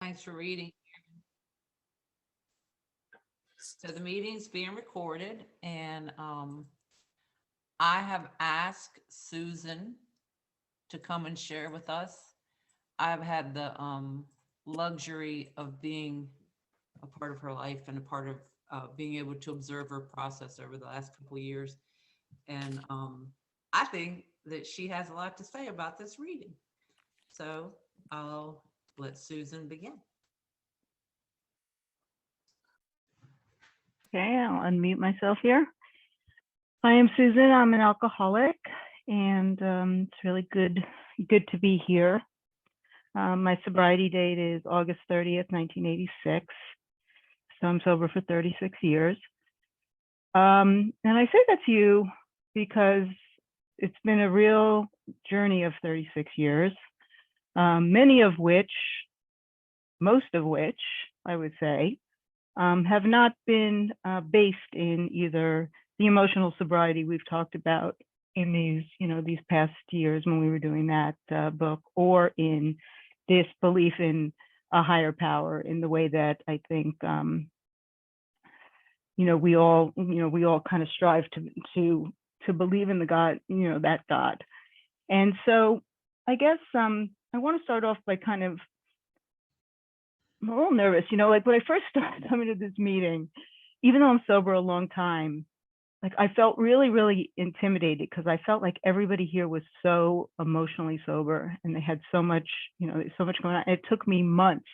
Thanks for reading. So the meeting's being recorded, and I have asked Susan to come and share with us. I've had the luxury of being a part of her life and a part of being able to observe her process over the last couple of years. And I think that she has a lot to say about this reading. So I'll let Susan begin. Okay, I'll unmute myself here. I am Susan. I'm an alcoholic, and it's really good to be here. My sobriety date is August 30th, 1986. So I'm sober for 36 years. And I say that to you because it's been a real journey of 36 years, most of which, I would say, have not been based in either the emotional sobriety we've talked about in these past years when we were doing that book, or in this belief in a higher power in the way that I think we all kind of strive to believe in the God, that God. And so I guess I want to start off by I'm a little nervous, like when I first started coming to this meeting, even though I'm sober a long time, like I felt really, really intimidated because I felt like everybody here was so emotionally sober and they had so much, so much going on. It took me months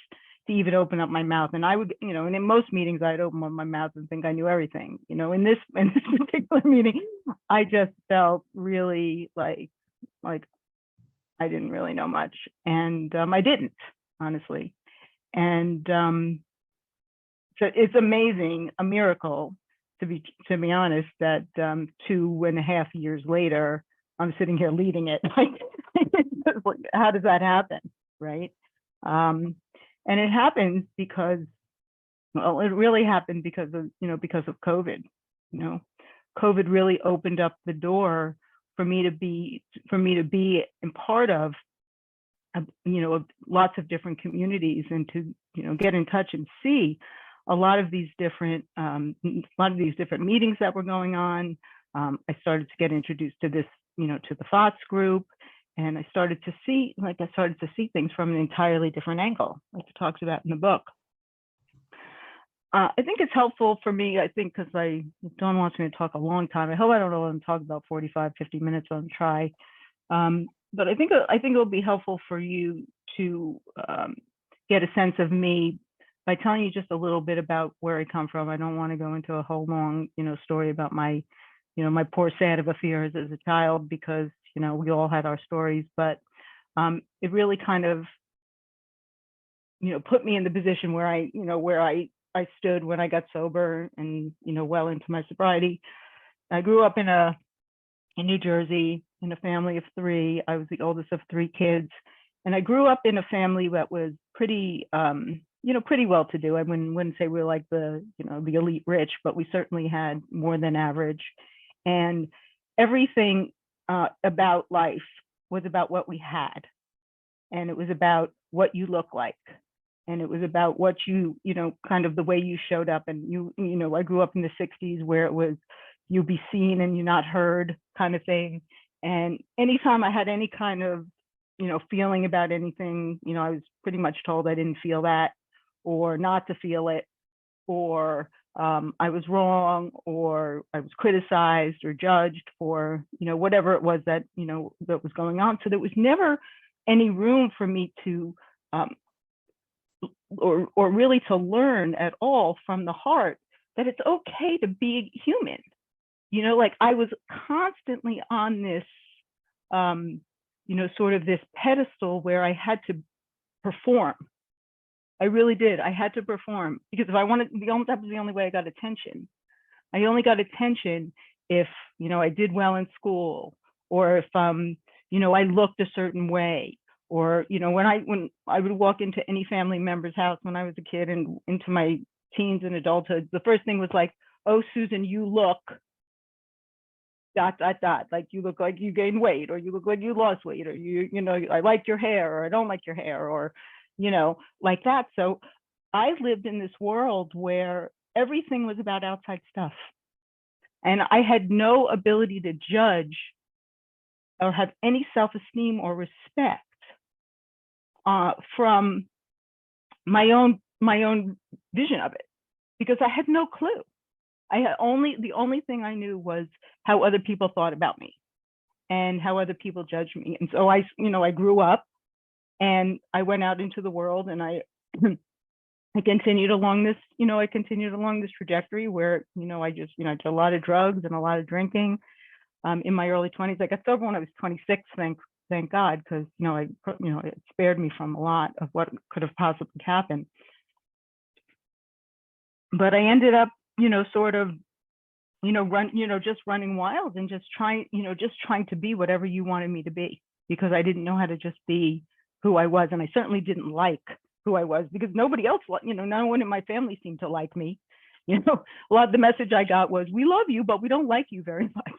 to even open up my mouth. And I would, and in most meetings I'd open up my mouth and think I knew everything. In this particular meeting, I just felt really like I didn't really know much. And I didn't, honestly. And so it's amazing, a miracle, to be honest, that 2.5 years later, I'm sitting here leading it. How does that happen, right? And it happens because, well, it really happened because of COVID. COVID really opened up the door for me to be in part of lots of different communities, and to get in touch and see a lot of these different meetings that were going on. I started to get introduced to this, to the FOTS group, and I started to see things from an entirely different angle, like it talks about in the book. I think it's helpful for me, because Dawn wants me to talk a long time. I hope I don't only talk about 45, 50 minutes. I'll try. But I think it'll be helpful for you to get a sense of me by telling you just a little bit about where I come from. I don't want to go into a whole long, story about my, my poor sad of affairs as a child, because, we all had our stories, but it really kind of, put me in the position where I stood when I got sober and, well into my sobriety. I grew up in New Jersey, in a family of 3. I was the oldest of 3 kids. And I grew up in a family that was pretty, pretty well-to-do. I wouldn't say we were like the elite rich, but we certainly had more than average. And everything about life was about what we had. And it was about what you look like. And it was about what kind of the way you showed up. And I grew up in the 60s where it was, you be seen and you're not heard kind of thing. And anytime I had any kind of, feeling about anything, I was pretty much told I didn't feel that, or not to feel it, or I was wrong, or I was criticized or judged for, whatever it was that, that was going on. So there was never any room for me to, or really to learn at all from the heart that it's okay to be human. Like I was constantly on this, sort of this pedestal where I had to perform. I really did. I had to perform, because if I wanted, that was the only way I got attention. I only got attention if, I did well in school, or if, I looked a certain way, or, when I would walk into any family member's house when I was a kid and into my teens and adulthood, the first thing was like, "Oh, Susan, you look ... like you look like you gained weight, or you look like you lost weight, or I like your hair, or I don't like your hair," or like that. So I lived in this world where everything was about outside stuff. And I had no ability to judge or have any self-esteem or respect from my own vision of it, because I had no clue. The only thing I knew was how other people thought about me and how other people judged me. And so I grew up and I went out into the world, and I continued along this trajectory where, I just, I did a lot of drugs and a lot of drinking in my early 20s. I got sober when I was 26, thank God, because, it spared me from a lot of what could have possibly happened. But I ended up, sort of, just running wild and just trying to be whatever you wanted me to be, because I didn't know how to just be who I was. And I certainly didn't like who I was, because nobody else, no one in my family seemed to like me. A lot of the message I got was, we love you, but we don't like you very much.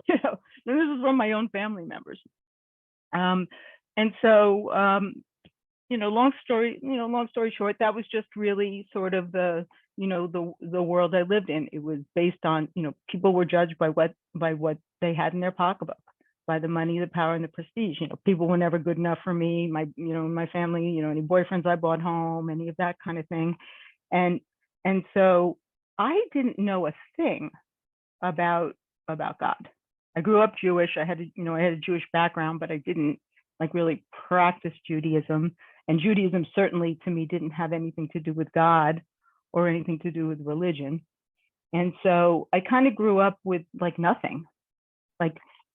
And this is from my own family members. And so, long story short, that was just really sort of the world I lived in. It was based on, people were judged by what they had in their pocketbook, by the money, the power, and the prestige. People were never good enough for me. My family, any boyfriends I brought home, any of that kind of thing. And so I didn't know a thing about God. I grew up Jewish. I had a Jewish background, but I didn't really practice Judaism. And Judaism certainly to me didn't have anything to do with God or anything to do with religion. And so I kind of grew up with nothing,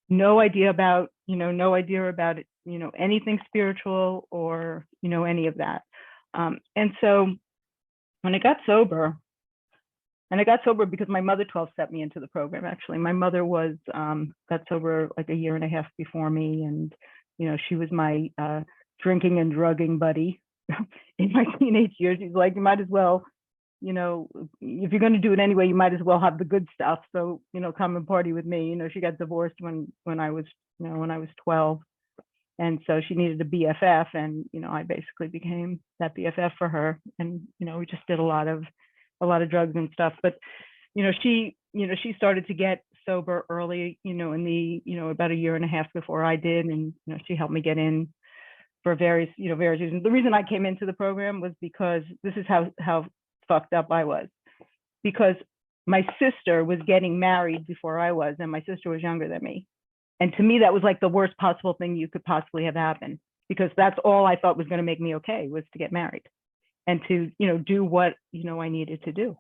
no idea about anything spiritual or, any of that. And so when I got sober, because my mother 12-stepped me into the program. Actually, my mother got sober like a year and a half before me. And, she was my drinking and drugging buddy in my teenage years. She's like, you might as well, if you're going to do it anyway, you might as well have the good stuff. So, come and party with me. She got divorced when I was 12. And so she needed a BFF, and, I basically became that BFF for her. And, we just did a lot of drugs and stuff. But, she started to get sober early, in the, about a year and a half before I did. And, she helped me get in for various reasons. The reason I came into the program was because this is how fucked up I was, because my sister was getting married before I was, and my sister was younger than me. And to me, that was like the worst possible thing you could possibly have happened, because that's all I thought was going to make me okay, was to get married and to, do what, I needed to do.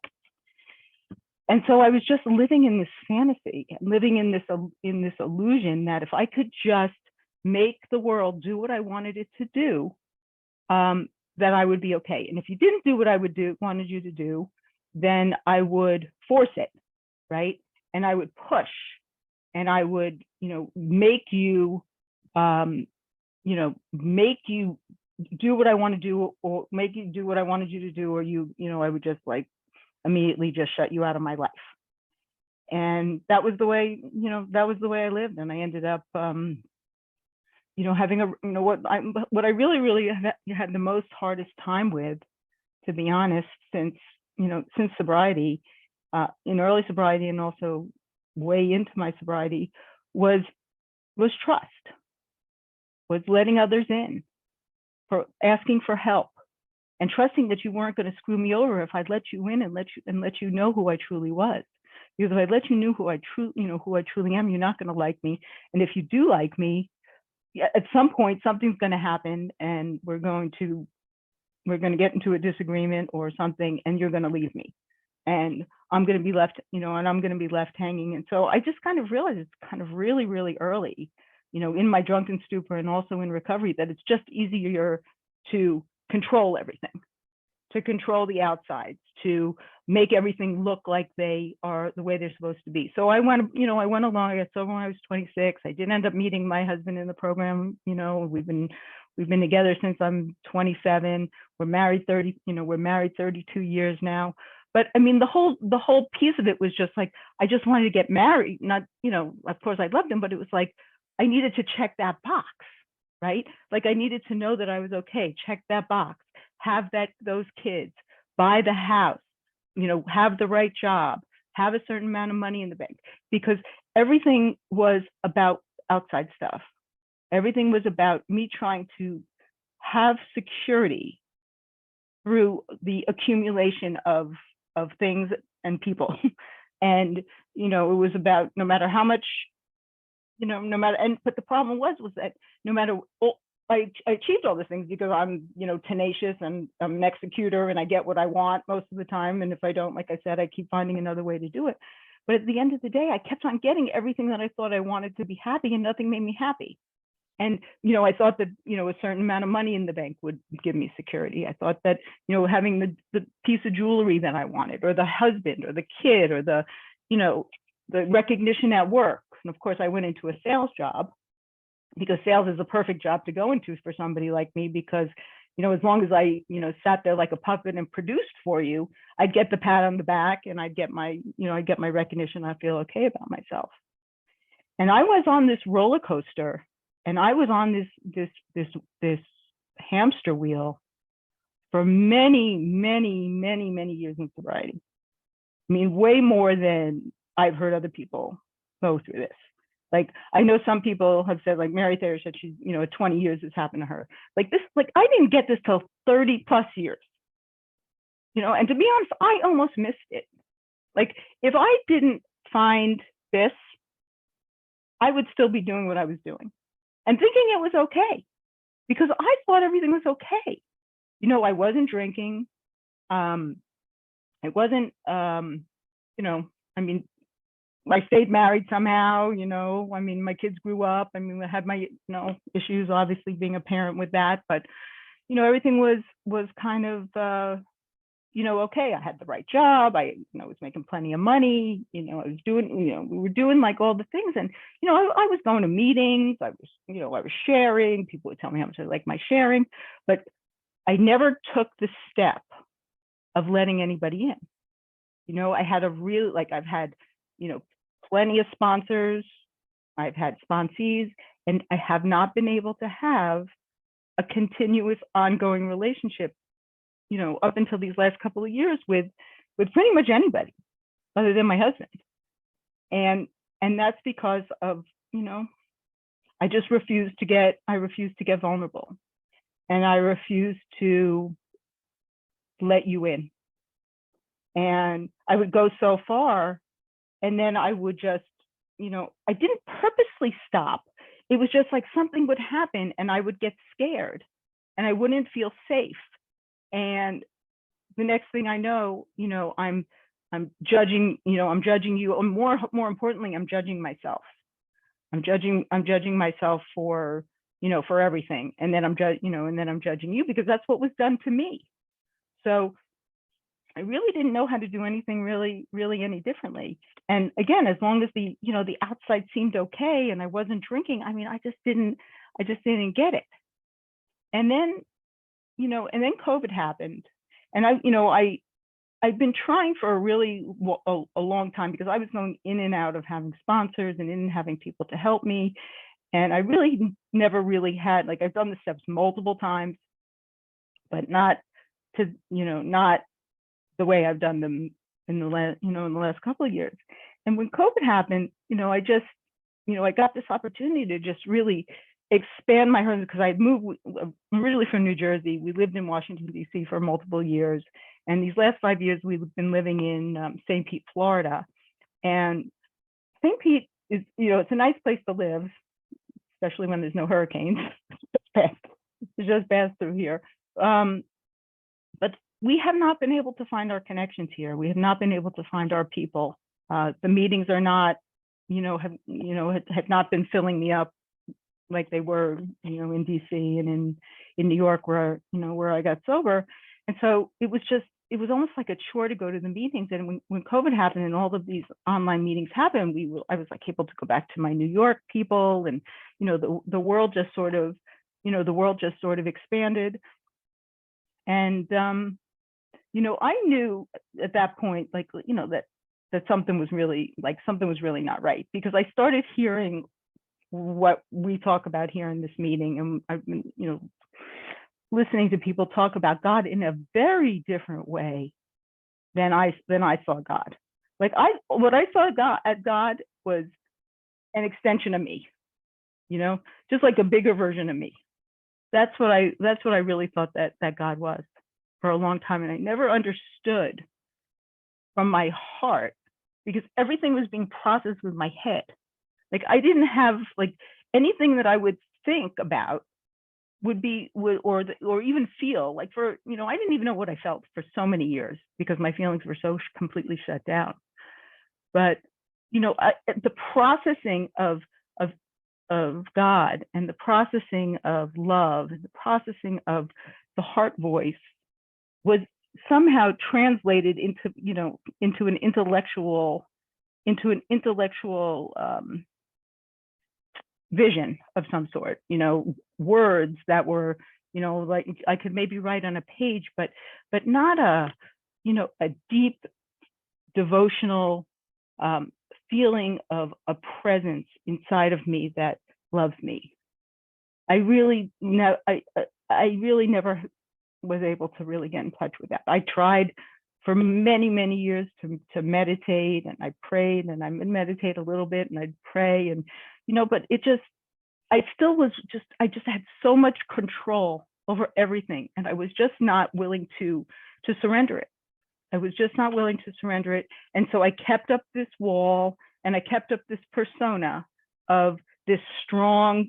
And so I was just living in this fantasy, living in this illusion that if I could just make the world do what I wanted it to do, that I would be okay. And if you didn't do what I wanted you to do, then I would force it, right? And I would push, and I would, make you, make you do what I want to do, or make you do what I wanted you to do, or I would just immediately just shut you out of my life. And that was the way I lived. And I ended up, having what I really had the most hardest time with, to be honest, since sobriety, in early sobriety and also way into my sobriety, was trust, was letting others in, for asking for help, and trusting that you weren't going to screw me over if I'd let you in and let you know who I truly was. Because if I let you know who I truly am, you're not going to like me. And if you do like me, at some point something's going to happen, and we're going to get into a disagreement or something, and you're going to leave me, and I'm going to be left, and I'm going to be left hanging. And so I just kind of realized, it's kind of really, really early, in my drunken stupor and also in recovery, that it's just easier to control everything, to control the outsides, to make everything look like they are the way they're supposed to be. So I went along. I got sober when I was 26. I did end up meeting my husband in the program. We've been together since I'm 27. We're married 32 years now. But I mean, the whole piece of it was just like, I just wanted to get married. Not, of course I loved him, but it was like, I needed to check that box, right? Like I needed to know that I was okay, check that box. have those kids, buy the house, have the right job, have a certain amount of money in the bank, because everything was about outside stuff. Everything was about me trying to have security through the accumulation of things and people. And, it was about no matter how much, no matter, but the problem was that no matter, I achieved all these things because I'm, tenacious and I'm an executor and I get what I want most of the time. And if I don't, like I said, I keep finding another way to do it. But at the end of the day, I kept on getting everything that I thought I wanted to be happy, and nothing made me happy. And, I thought that, a certain amount of money in the bank would give me security. I thought that, having the piece of jewelry that I wanted, or the husband, or the kid, or the recognition at work. And of course, I went into a sales job because sales is a perfect job to go into for somebody like me, because, as long as I, sat there like a puppet and produced for you, I'd get the pat on the back, and I'd get my, I'd get my recognition. I feel okay about myself. And I was on this roller coaster, and I was on this hamster wheel for many, many, many, many years in sobriety. I mean, way more than I've heard other people go through this. Like, I know some people have said, like Mary Thayer said, she's, 20 years has happened to her. Like this, like I didn't get this till 30 plus years. And to be honest, I almost missed it. Like, if I didn't find this, I would still be doing what I was doing and thinking it was okay, because I thought everything was okay. I wasn't drinking. I wasn't, I mean, I stayed married somehow, I mean, my kids grew up. I mean, I had my, issues, obviously being a parent with that, but, everything was kind of, okay. I had the right job. I, was making plenty of money. I was doing, we were doing like all the things. And, I was going to meetings. I was, I was sharing. People would tell me how much I like my sharing, but I never took the step of letting anybody in. I had a real, like I've had, plenty of sponsors. I've had sponsees, and I have not been able to have a continuous ongoing relationship, up until these last couple of years with pretty much anybody other than my husband. And that's because of, I just refused to get vulnerable, and I refused to let you in. And I would go so far, and then I would just, I didn't purposely stop. It was just like something would happen, and I would get scared, and I wouldn't feel safe. And the next thing I know, I'm judging, I'm judging you. And more importantly, I'm judging myself. I'm judging myself for, for everything. And then I'm judging you because that's what was done to me. So I really didn't know how to do anything really any differently. And again, as long as the outside seemed okay and I wasn't drinking, I mean, I just didn't get it. And then, and then COVID happened. And I've been trying for a long time, because I was going in and out of having sponsors and in having people to help me. And I really never really had, like, I've done the steps multiple times, but not not the way I've done them in the last couple of years. And when COVID happened, I just, I got this opportunity to just really expand my horizons, because I moved, I'm originally from New Jersey. We lived in Washington, D.C. for multiple years. And these last 5 years, we've been living in St. Pete, Florida. And St. Pete is, it's a nice place to live, especially when there's no hurricanes. It's just passed through here. But we have not been able to find our connections here. We have not been able to find our people. The meetings are not, have not been filling me up like they were, in DC and in New York, where I got sober. And so it was almost like a chore to go to the meetings. And when COVID happened and all of these online meetings happened, I was like able to go back to my New York people, and the world just sort of expanded. And I knew at that point, like, that something was really not right, because I started hearing what we talk about here in this meeting. And I've been, listening to people talk about God in a very different way than I saw God. Like what I saw God was an extension of me, just like a bigger version of me. That's what I really thought that God was for a long time, and I never understood from my heart because everything was being processed with my head. Like I didn't have like anything that I would think about or even feel like I didn't even know what I felt for so many years because my feelings were so completely shut down. But the processing of God and the processing of love and the processing of the heart voice was somehow translated into an intellectual vision of some sort, words that were, like I could maybe write on a page, but not a deep devotional feeling of a presence inside of me that loves me. I really never was able to really get in touch with that. I tried for many, many years to meditate, and I prayed, and I would meditate a little bit, and I'd pray, and but I just had so much control over everything, and I was just not willing to surrender it. I was just not willing to surrender it, and so I kept up this wall, and I kept up this persona of this strong,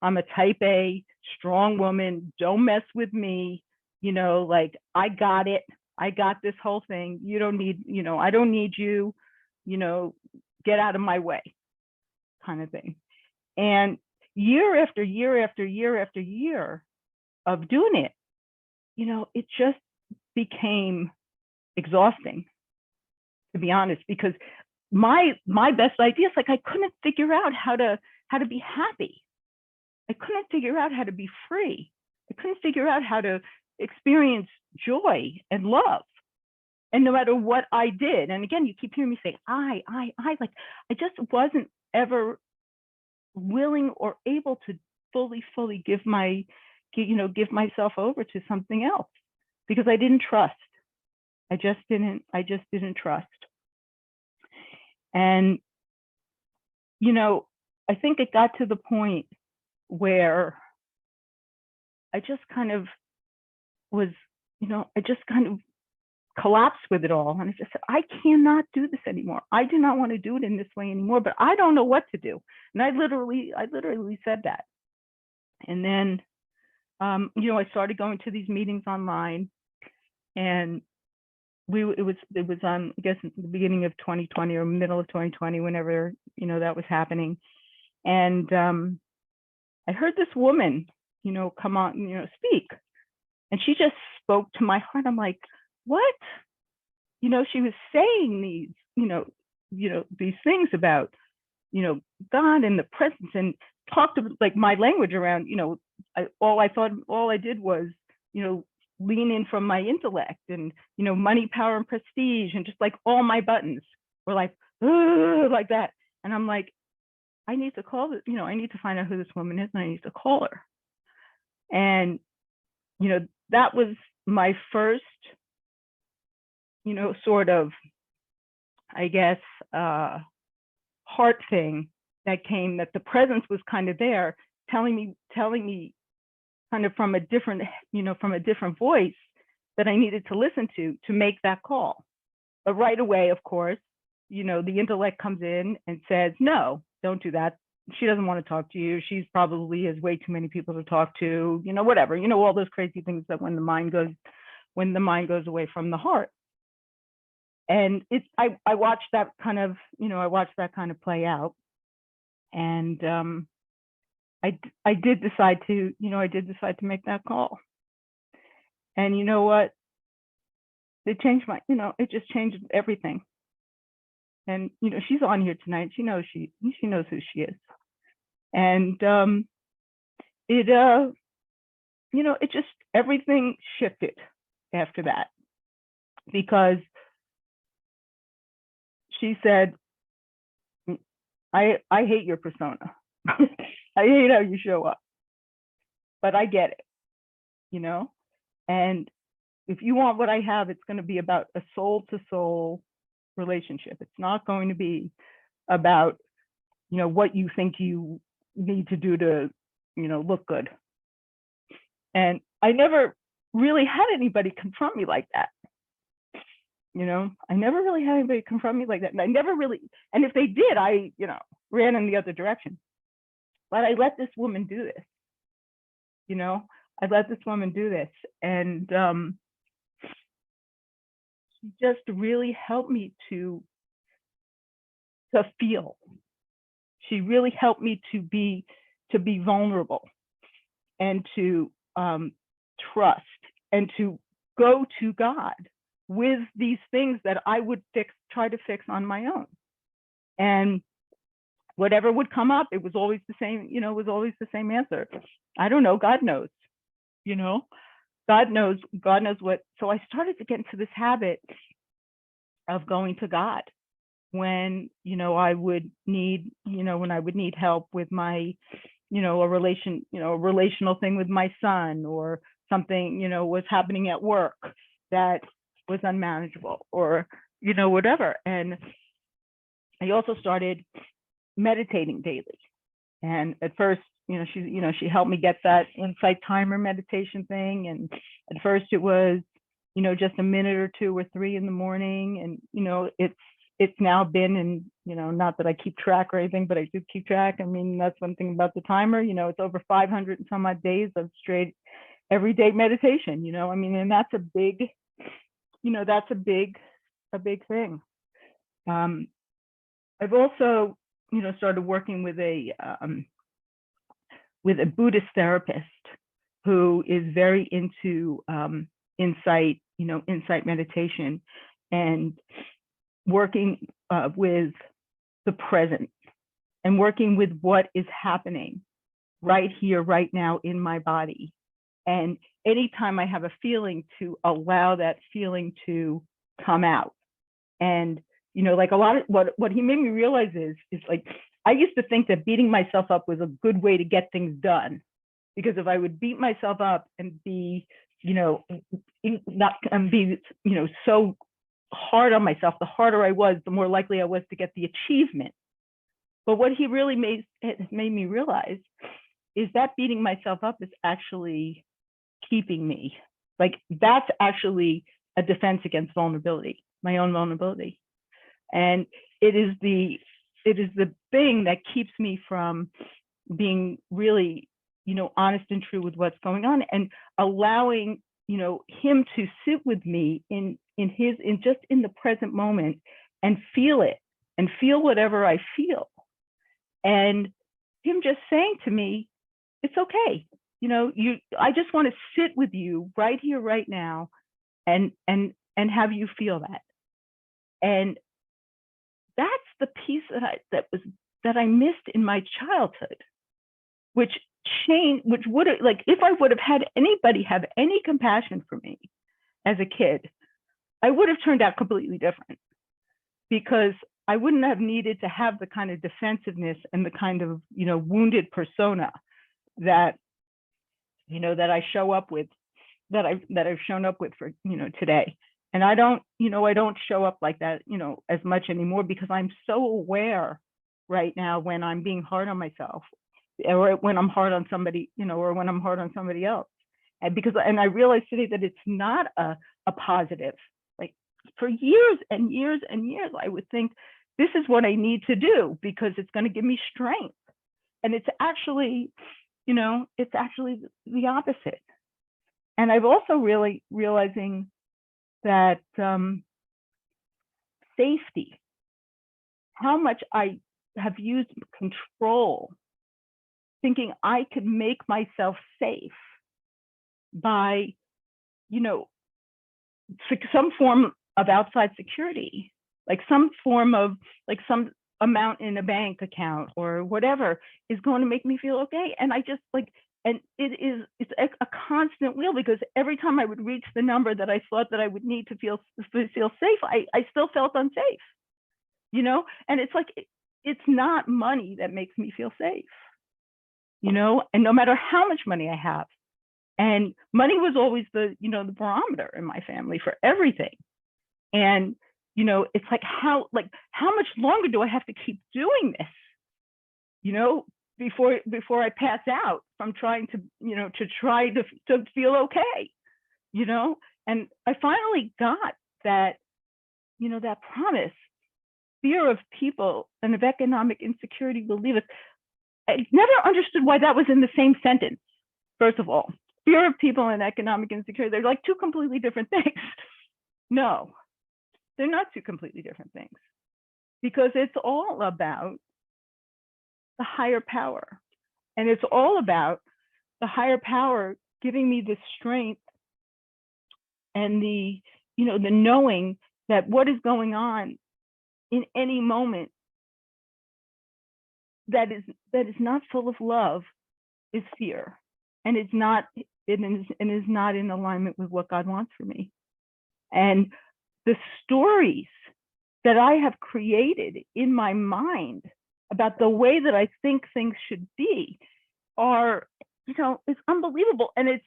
I'm a type A, strong woman, don't mess with me, like I got it. I got this whole thing. You don't need, I don't need you, get out of my way, kind of thing. And year after year after year after year of doing it, it just became exhausting, to be honest, because my best ideas, like I couldn't figure out how to be happy. I couldn't figure out how to be free. I couldn't figure out how to experience joy and love. And no matter what I did, and again, you keep hearing me say, I, like, I just wasn't ever willing or able to fully give myself over to something else because I didn't trust. I just didn't trust. And, I think it got to the point where I just kind of was, I just kind of collapsed with it all. And I just said, I cannot do this anymore. I do not want to do it in this way anymore, but I don't know what to do. And I literally said that. And then, I started going to these meetings online, and it was I guess the beginning of 2020 or middle of 2020, whenever, that was happening. And I heard this woman, come on, speak. And she just spoke to my heart. I'm like, what? She was saying these things about, God and the presence, and talked about like my language around, all I did was, lean in from my intellect and, money, power, and prestige, and just like all my buttons were like that. And I'm like, I need to call this, I need to find out who this woman is, and I need to call her. And, that was my first, sort of, I guess, heart thing that came, that the presence was kind of there, telling me kind of from a different voice that I needed to listen to make that call. But right away, of course, the intellect comes in and says, no, don't do that. She doesn't want to talk to you. She's probably has way too many people to talk to, whatever, all those crazy things that when the mind goes away from the heart. And I watched that kind of, play out. And I did decide to make that call. And you know what? It changed it just changed everything. And she's on here tonight. She knows who she is. And it just, everything shifted after that, because she said, I hate your persona. I hate how you show up, but I get it. you know? And if you want what I have, it's going to be about a soul to soul relationship. It's not going to be about, what you think you need to do to, look good. And I never really had anybody confront me like that. I never really had anybody confront me like that. And I never really, and if they did, I, ran in the other direction. But I let this woman do this, I let this woman do this. And she just really helped me to feel. She really helped me to be vulnerable and to trust and to go to God with these things that I would try to fix on my own. And whatever would come up, it was always the same, it was always the same answer. I don't know, God knows, God knows what. So I started to get into this habit of going to God when, I would need, when I would need help with my, a relational thing with my son, or something, was happening at work that was unmanageable, or, whatever. And I also started meditating daily. And at first, she helped me get that insight timer meditation thing. And at first it was, just a minute or 2 or 3 in the morning. And, it's now been, and, not that I keep track or anything, but I do keep track. I mean, that's one thing about the timer, it's over 500 and some odd days of straight everyday meditation, I mean, and that's a big, that's a big thing. I've also, started working with a Buddhist therapist who is very into insight meditation, and working with the present, and working with what is happening right here, right now in my body. And anytime I have a feeling, to allow that feeling to come out. And, like a lot of what he made me realize is like, I used to think that beating myself up was a good way to get things done, because if I would beat myself up and be, not and be, so hard on myself, the harder I was, the more likely I was to get the achievement. But what he really made me realize is that beating myself up is actually keeping me. Like, that's actually a defense against vulnerability, my own vulnerability. And it is the thing that keeps me from being really, honest and true with what's going on, and allowing, him to sit with me in just in the present moment, and feel it, and feel whatever I feel. And him just saying to me, it's okay. I just want to sit with you right here, right now, and have you feel that. And that's the piece that I missed in my childhood, which would have, like, if I would have had anybody have any compassion for me as a kid, I would have turned out completely different, because I wouldn't have needed to have the kind of defensiveness and the kind of, wounded persona that, that I show up with, that I've shown up with for, today. And I don't show up like that, as much anymore, because I'm so aware right now when I'm being hard on myself, or when I'm hard on somebody, or when I'm hard on somebody else. And I realize today that it's not a positive. Like, for years and years and years, I would think this is what I need to do because it's going to give me strength. And it's actually, the opposite. And I've also really realizing that safety, how much I have used control, thinking I could make myself safe by, some form of outside security, like some form of, like some amount in a bank account or whatever is going to make me feel okay. And I just and it's a constant wheel, because every time I would reach the number that I thought that I would need to feel safe, I still felt unsafe, and it's like, it's not money that makes me feel safe, and no matter how much money I have, And money was always the, the barometer in my family for everything. And, it's like, how much longer do I have to keep doing this? Before I pass out from trying to, to feel okay, and I finally got that, that promise. Fear of people and of economic insecurity will leave us. I never understood why that was in the same sentence. First of all, fear of people and economic insecurity, they're like two completely different things. No, they're not two completely different things, because it's all about the higher power. And it's all about the higher power giving me the strength and the knowing that what is going on in any moment that is not full of love is fear, and it's not, is not in alignment with what God wants for me. And the stories that I have created in my mind about the way that I think things should be are, it's unbelievable. And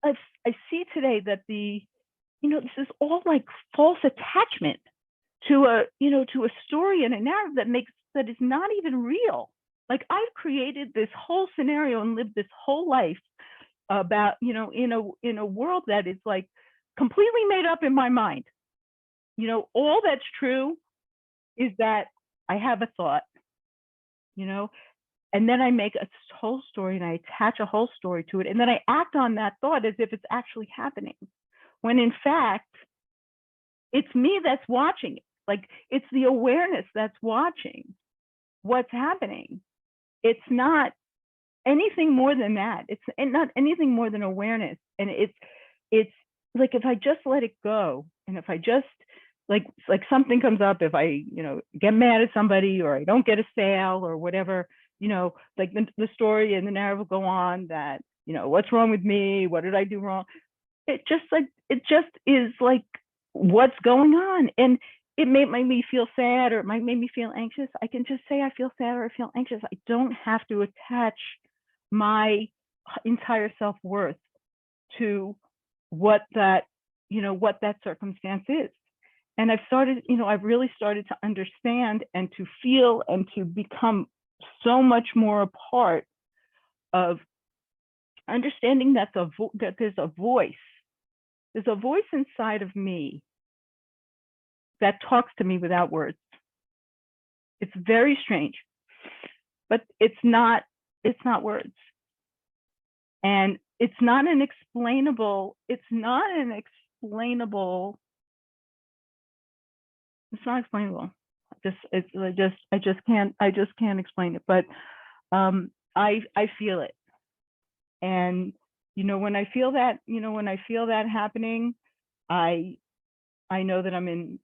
I see today that this is all like false attachment to a story and a narrative that is not even real. Like, I've created this whole scenario and lived this whole life about, in a world that is like completely made up in my mind. All that's true is that I have a thought, and then I make a whole story and I attach a whole story to it. And then I act on that thought as if it's actually happening. When in fact, it's me that's watching it. Like, it's the awareness that's watching what's happening. It's not anything more than that. It's not anything more than awareness. And it's like, if I just let it go, and if I just like something comes up, if I, get mad at somebody, or I don't get a sale or whatever, like the story and the narrative will go on that, what's wrong with me? What did I do wrong? It just is like, what's going on? And it may make me feel sad, or it might make me feel anxious. I can just say I feel sad or I feel anxious. I don't have to attach my entire self-worth to what that circumstance is. And I've really started to understand and to feel and to become so much more a part of understanding that that there's a voice. There's a voice inside of me that talks to me without words. It's very strange, but it's not words. And it's not explainable. It's I just can't explain it. But I feel it. And when I feel that happening, I know that I'm in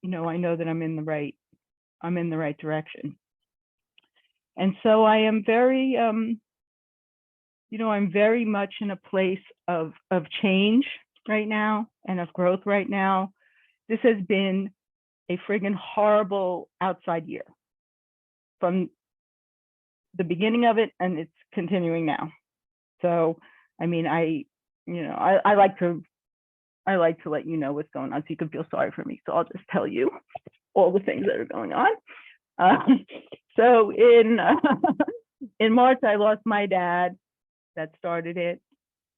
the right direction. And so I am very I'm very much in a place of change right now, and of growth right now. This has been a friggin' horrible outside year from the beginning of it, and it's continuing now. So, I mean, I like to let you know what's going on so you can feel sorry for me. So I'll just tell you all the things that are going on. So in March, I lost my dad. That started it.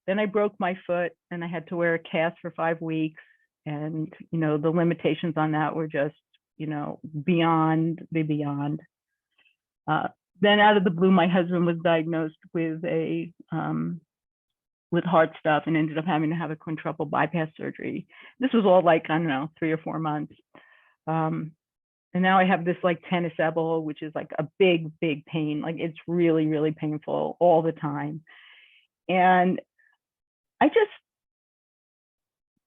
Then I broke my foot and I had to wear a cast for 5 weeks. And, the limitations on that were just, beyond. Then out of the blue, my husband was diagnosed with with heart stuff and ended up having to have a quintuple bypass surgery. This was all like, I don't know, 3 or 4 months. And now I have this like tennis elbow, which is like a big, big pain. Like, it's really, really painful all the time. And I just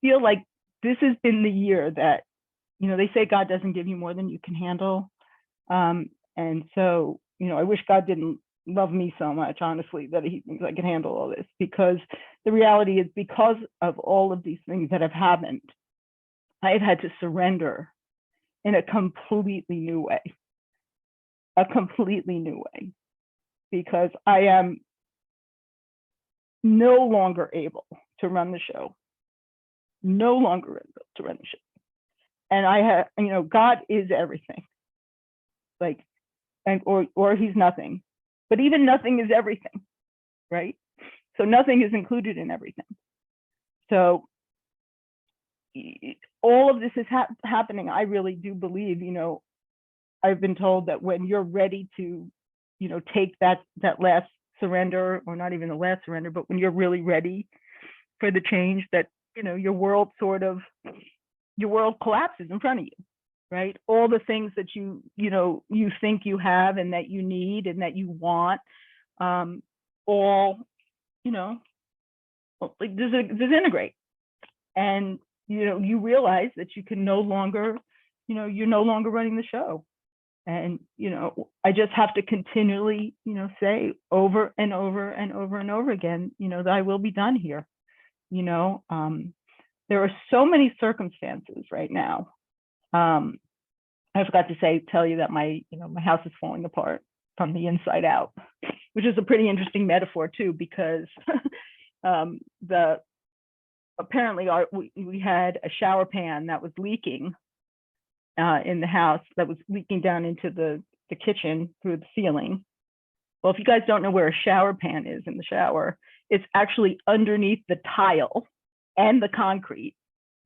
feel like this has been the year that, they say God doesn't give you more than you can handle. And so, I wish God didn't love me so much, honestly, that he thinks I can handle all this, because the reality is, because of all of these things that have happened, I've had to surrender in a completely new way, because I am no longer able to run the show, no longer built to run the show. And I have, God is everything, like, and or he's nothing, but even nothing is everything, right? So nothing is included in everything. So all of this is happening. I really do believe, I've been told that when you're ready to, take that last surrender, or not even the last surrender, but when you're really ready for the change, that, your world collapses in front of you, right? All the things that you think you have and that you need and that you want, all, like disintegrate. And, you realize that you can no longer, you're no longer running the show. And, I just have to continually, say over and over and over and over again, thy will be done here. There are so many circumstances right now. I forgot to tell you that my house is falling apart from the inside out, which is a pretty interesting metaphor too, because apparently we had a shower pan that was leaking in the house, that was leaking down into the kitchen through the ceiling. Well, if you guys don't know where a shower pan is in the shower, it's actually underneath the tile and the concrete.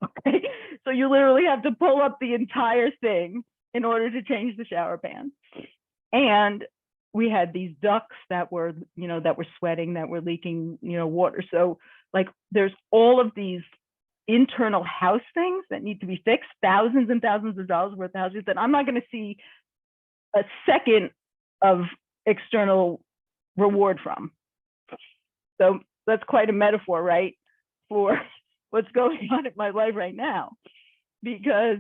Okay, so you literally have to pull up the entire thing in order to change the shower pan. And we had these ducts that were sweating, that were leaking, water. So like, there's all of these internal house things that need to be fixed, thousands and thousands of dollars worth of houses, that I'm not going to see a second of external reward from. So that's quite a metaphor, right, for what's going on in my life right now, because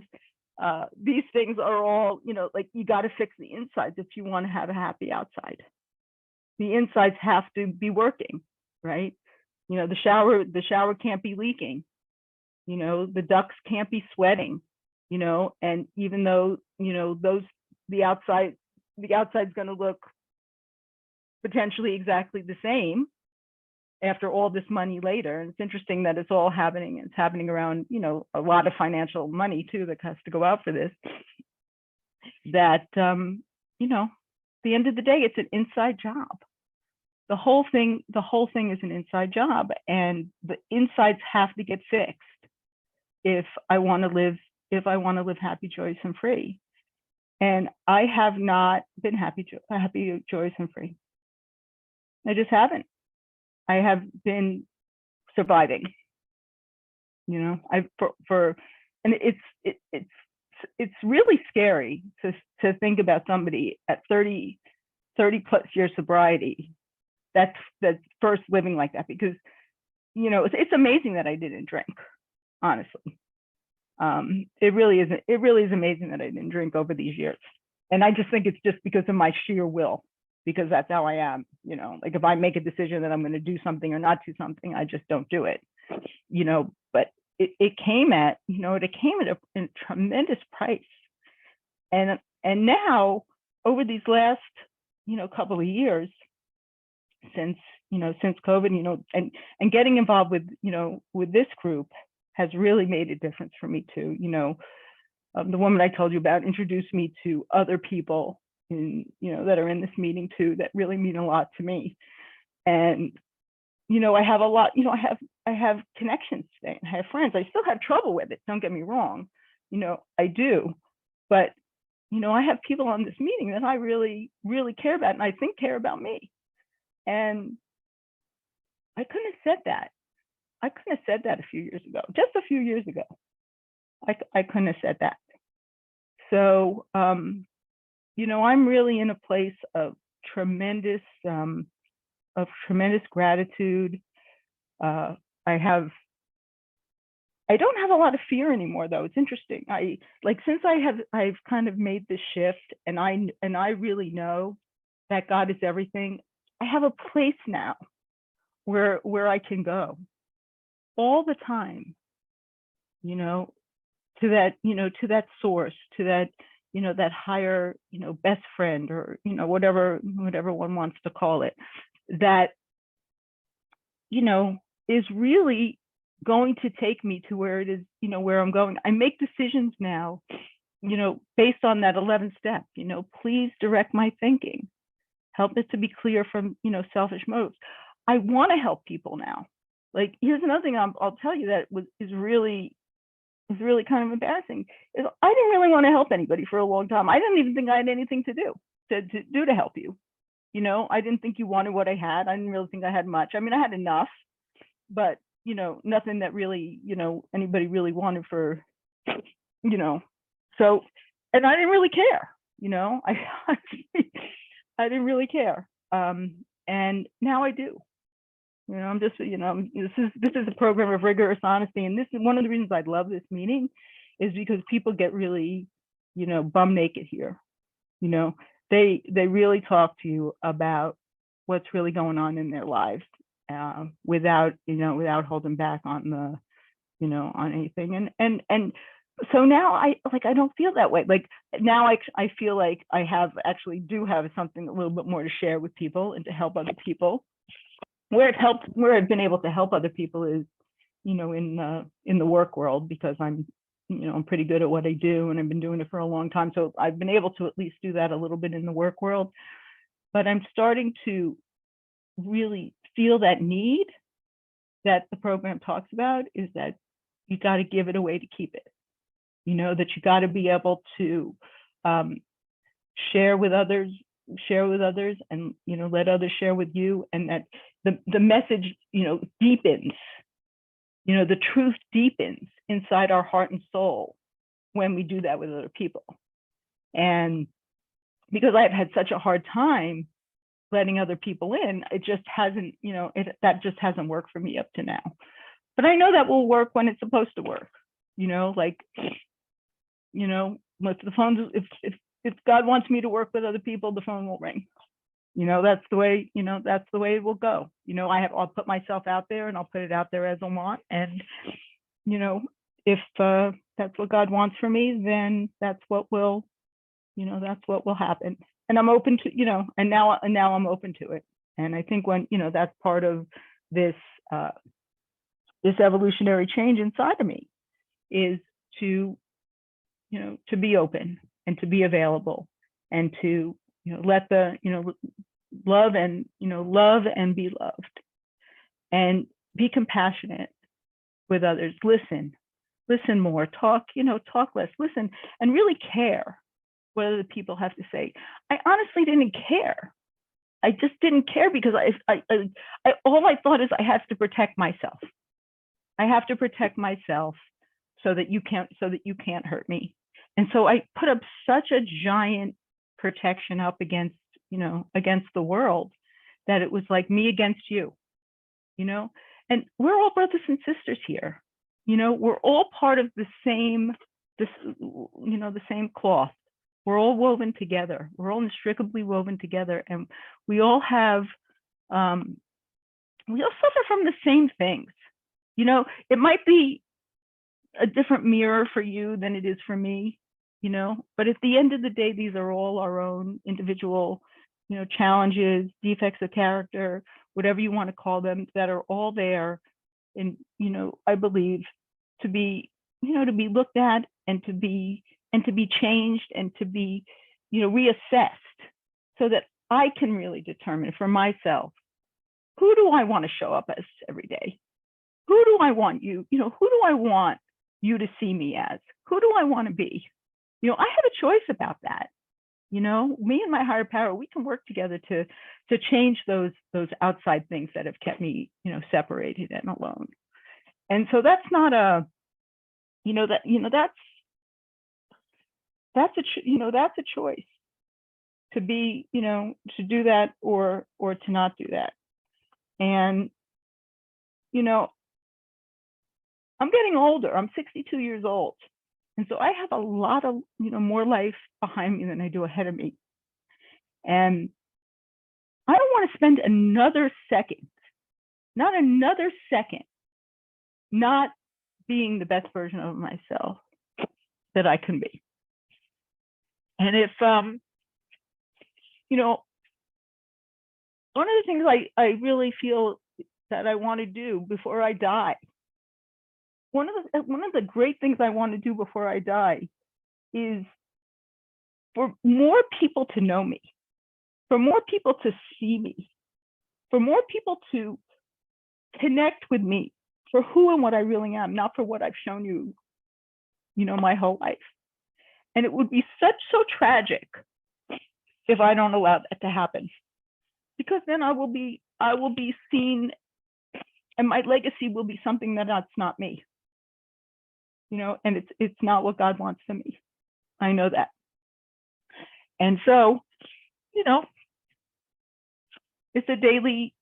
these things are all, like, you got to fix the insides if you want to have a happy outside. The insides have to be working, right? The shower can't be leaking. The ducts can't be sweating. And even though the outside's going to look potentially exactly the same after all this money later. And it's interesting that it's all happening. It's happening around, a lot of financial money too that has to go out for this. That, the end of the day, it's an inside job. The whole thing is an inside job, and the insides have to get fixed if I want to live happy, joyous, and free. And I have not been happy, joyous, and free. I just haven't. I have been surviving. And it's really scary to think about somebody at 30 plus years sobriety that's first living like that, because it's amazing that I didn't drink, honestly. It really is amazing that I didn't drink over these years. And I just think it's just because of my sheer will, because that's how I am. Like, if I make a decision that I'm going to do something or not do something, I just don't do it. But it came at a tremendous price. And now, over these last couple of years, since COVID, and getting involved with this group has really made a difference for me too. The woman I told you about introduced me to other people that are in this meeting too, that really mean a lot to me. And I have a lot, I have connections today, and I have friends. I still have trouble with it, don't get me wrong, I do, but I have people on this meeting that I really, really care about, and I think care about me. And I couldn't have said that. I couldn't have said that a few years ago, just a few years ago. I couldn't have said that. So, I'm really in a place of tremendous gratitude. I don't have a lot of fear anymore, though. It's interesting. Since I've kind of made this shift, and I really know that God is everything. I have a place now where I can go all the time, to that source, to that, that higher, best friend, or, whatever one wants to call it, that, is really going to take me to where it is, where I'm going. I make decisions now, based on that 11th step, please direct my thinking. Help it to be clear from, selfish motives. I want to help people now. Like, here's another thing I'll tell you that is really kind of embarrassing, is I didn't really want to help anybody for a long time. I didn't even think I had anything to do to help you. I didn't think you wanted what I had. I didn't really think I had much. I mean, I had enough, but nothing that really, anybody really wanted for, so, and I didn't really care, I didn't really care. And now I do. I'm just, this is a program of rigorous honesty. And this is one of the reasons I love this meeting, is because people get really, bum naked here. They really talk to you about what's really going on in their lives, without holding back on on anything. And so now I don't feel that way. Like, now I feel like I do have something a little bit more to share with people and to help other people. Where I've been able to help other people is, in the work world, because I'm pretty good at what I do, and I've been doing it for a long time. So I've been able to at least do that a little bit in the work world. But I'm starting to really feel that need that the program talks about, is that you got to give it away to keep it. That you got to be able to share with others, and let others share with you, and that the message deepens. The truth deepens inside our heart and soul when we do that with other people. And because I've had such a hard time letting other people in, it just hasn't, that just hasn't worked for me up to now. But I know that will work when it's supposed to work. Like, if the phone, if God wants me to work with other people, the phone will ring. That's the way, it will go. I'll put myself out there, and I'll put it out there as I want. And, if that's what God wants for me, then that's what will happen. And I'm open to, and now I'm open to it. And I think when, that's part of this, this evolutionary change inside of me, is to be open and to be available, and to, let the, love and be loved, and be compassionate with others. Listen more, talk less, listen, and really care what other people have to say. I honestly didn't care. I just didn't care, because all I thought is, I have to protect myself. I have to protect myself so that you can't hurt me. And so I put up such a giant protection up against the world, that it was like me against you, and we're all brothers and sisters here. We're all part of the same cloth. We're all woven together. We're all inextricably woven together, and we all have, we all suffer from the same things. It might be a different mirror for you than it is for me, but at the end of the day, these are all our own individual, challenges, defects of character, whatever you want to call them, that are all there. And, I believe, to be looked at, and to be changed, and to be, reassessed, so that I can really determine for myself, who do I want to show up as every day? Who do I want who do I want you to see me as? Who do I want to be? I have a choice about that. Me and my higher power, we can work together to change those outside things that have kept me, separated and alone. And so that's not that's a choice, to be, to do that, or to not do that. And, I'm getting older. I'm 62 years old. And so I have a lot of, more life behind me than I do ahead of me. And I don't want to spend another second, not being the best version of myself that I can be. And if, one of the things I really feel that I want to do before I die one of the great things I want to do before I die is for more people to know me, for more people to see me, for more people to connect with me for who and what I really am, not for what I've shown you, my whole life. And it would be so tragic if I don't allow that to happen, because then I will be seen, and my legacy will be something that's not me, and it's not what God wants for me. I know that. And so, it's a daily,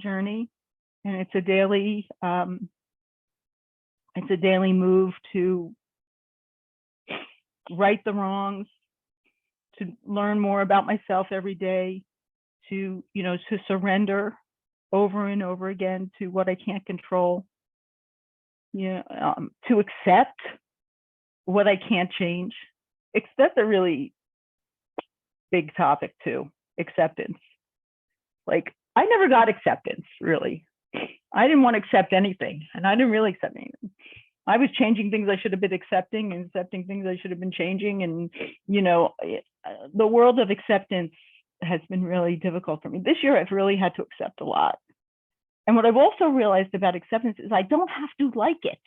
journey, and it's a daily move to right the wrongs, to learn more about myself every day, to surrender over and over again to what I can't control, to accept what I can't change. That's a really big topic too, acceptance. Like, I never got acceptance, really. I didn't want to accept anything, and I didn't really accept anything. I was changing things I should have been accepting and accepting things I should have been changing. And, the world of acceptance has been really difficult for me. This year, I've really had to accept a lot. And what I've also realized about acceptance is I don't have to like it.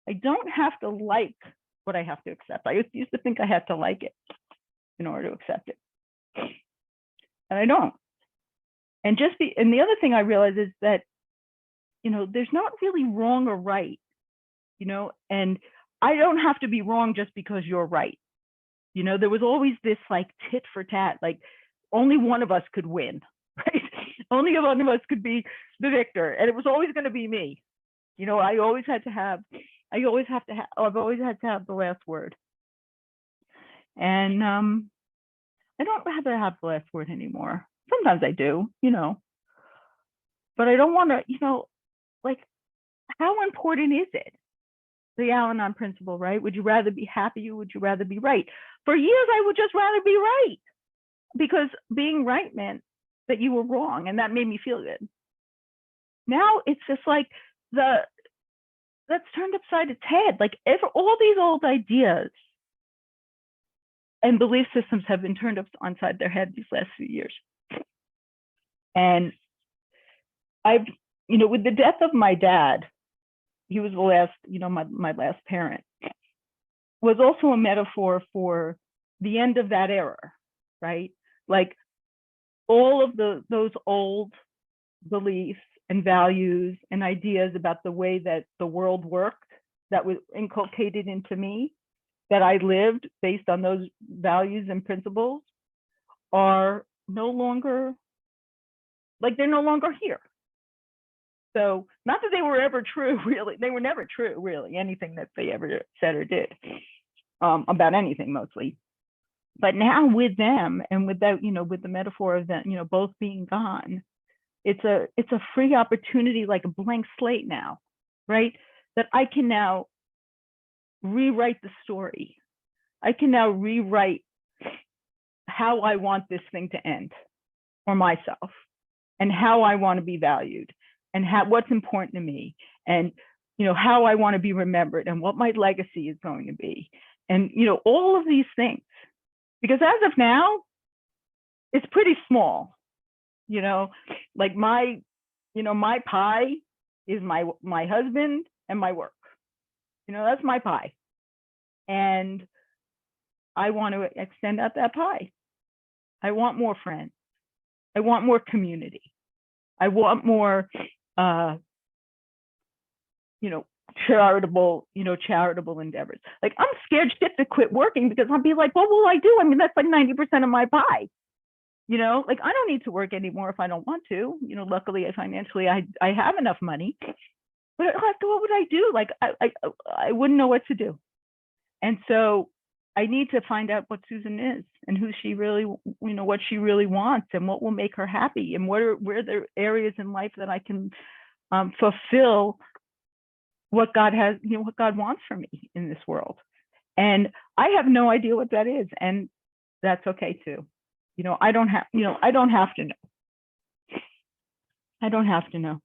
I don't have to like what I have to accept. I used to think I had to like it in order to accept it. And I don't. And the other thing I realize is that, there's not really wrong or right, and I don't have to be wrong just because you're right. There was always this like tit for tat, like only one of us could win, right? Only one of us could be the victor. And it was always going to be me. I've always had to have the last word. And I don't have to have the last word anymore. Sometimes I do, but I don't want to, like, how important is it? The Al-Anon principle, right? Would you rather be happy or would you rather be right? For years, I would just rather be right, because being right meant that you were wrong, and that made me feel good. Now it's just like that's turned upside its head. Like, all these old ideas and belief systems have been turned upside their head these last few years. And I've, with the death of my dad, he was the last, my last parent, was also a metaphor for the end of that era, right? Like, all of those old beliefs and values and ideas about the way that the world worked, that was inculcated into me, that I lived based on those values and principles, are no longer, like, they're no longer here. So, not that they were ever true, really. They were never true, really, anything that they ever said or did, about anything, mostly. But now with them, and with that, with the metaphor of them, both being gone, it's a free opportunity, like a blank slate now, right? That I can now rewrite the story. I can now rewrite how I want this thing to end, or myself, and how I want to be valued, and what's important to me, and how I want to be remembered, and what my legacy is going to be, and all of these things. Because as of now, it's pretty small. Like my pie is my husband and my work. That's my pie, and I want to extend out that pie. I want more friends. I want more community. I want more charitable endeavors. Like, I'm scared shit to quit working, because I'll be like, what will I do? I mean, that's like 90% of my pie. Like, I don't need to work anymore if I don't want to. Luckily, financially, I have enough money. But what would I do? Like, I wouldn't know what to do. And so I need to find out what Susan is, and who she really, what she really wants, and what will make her happy, and where the areas in life that I can fulfill what God has, what God wants for me in this world. And I have no idea what that is, and that's okay too. I don't have to know. I don't have to know.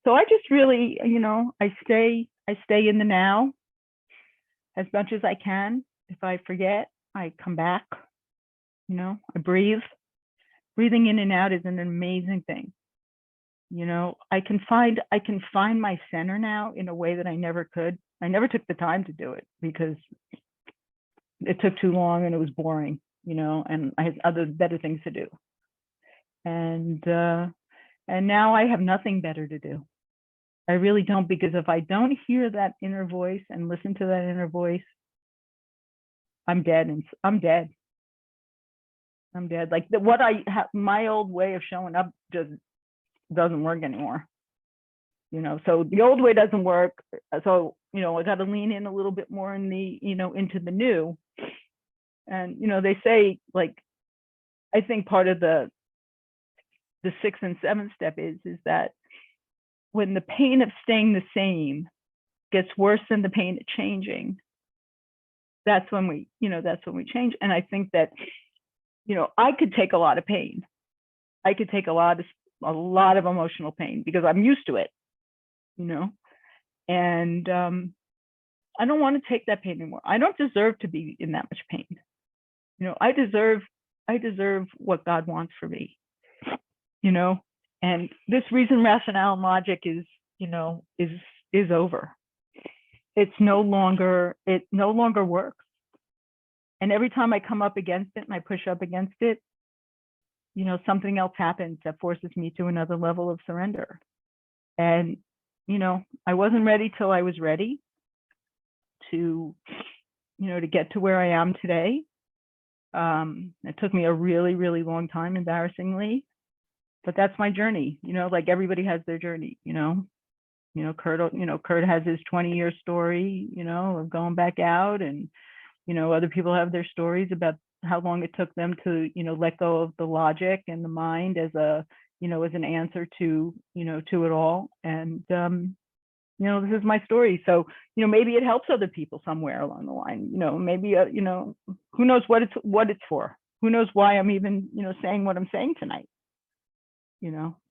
So I just really, I stay in the now as much as I can. If I forget, I come back, I breathe. Breathing in and out is an amazing thing. I can find my center now in a way that I never could. I never took the time to do it because it took too long and it was boring, and I had other better things to do. And now I have nothing better to do. I really don't, because if I don't hear that inner voice and listen to that inner voice, I'm dead. And I'm dead. I'm dead. Like what I have, my old way of showing up just doesn't work anymore. So the old way doesn't work. So, I got to lean in a little bit more in the, into the new. And, they say, like, I think part of the 6th and 7th step is that when the pain of staying the same gets worse than the pain of changing, that's when we change. And I think that, I could take a lot of pain. I could take a lot of emotional pain because I'm used to it, and I don't want to take that pain anymore. I don't deserve to be in that much pain. I deserve what God wants for me, and this reason, rationale, and logic is over. It no longer works. And every time I come up against it and I push up against it, something else happens that forces me to another level of surrender. And, I wasn't ready till I was ready to get to where I am today. It took me a really, really long time, embarrassingly, but that's my journey. Like everybody has their journey. Kurt has his 20-year story, of going back out, and other people have their stories about how long it took them to let go of the logic and the mind as an answer to to it all. And this is my story. So maybe it helps other people somewhere along the line. Maybe who knows what it's for. Who knows why I'm even saying what I'm saying tonight.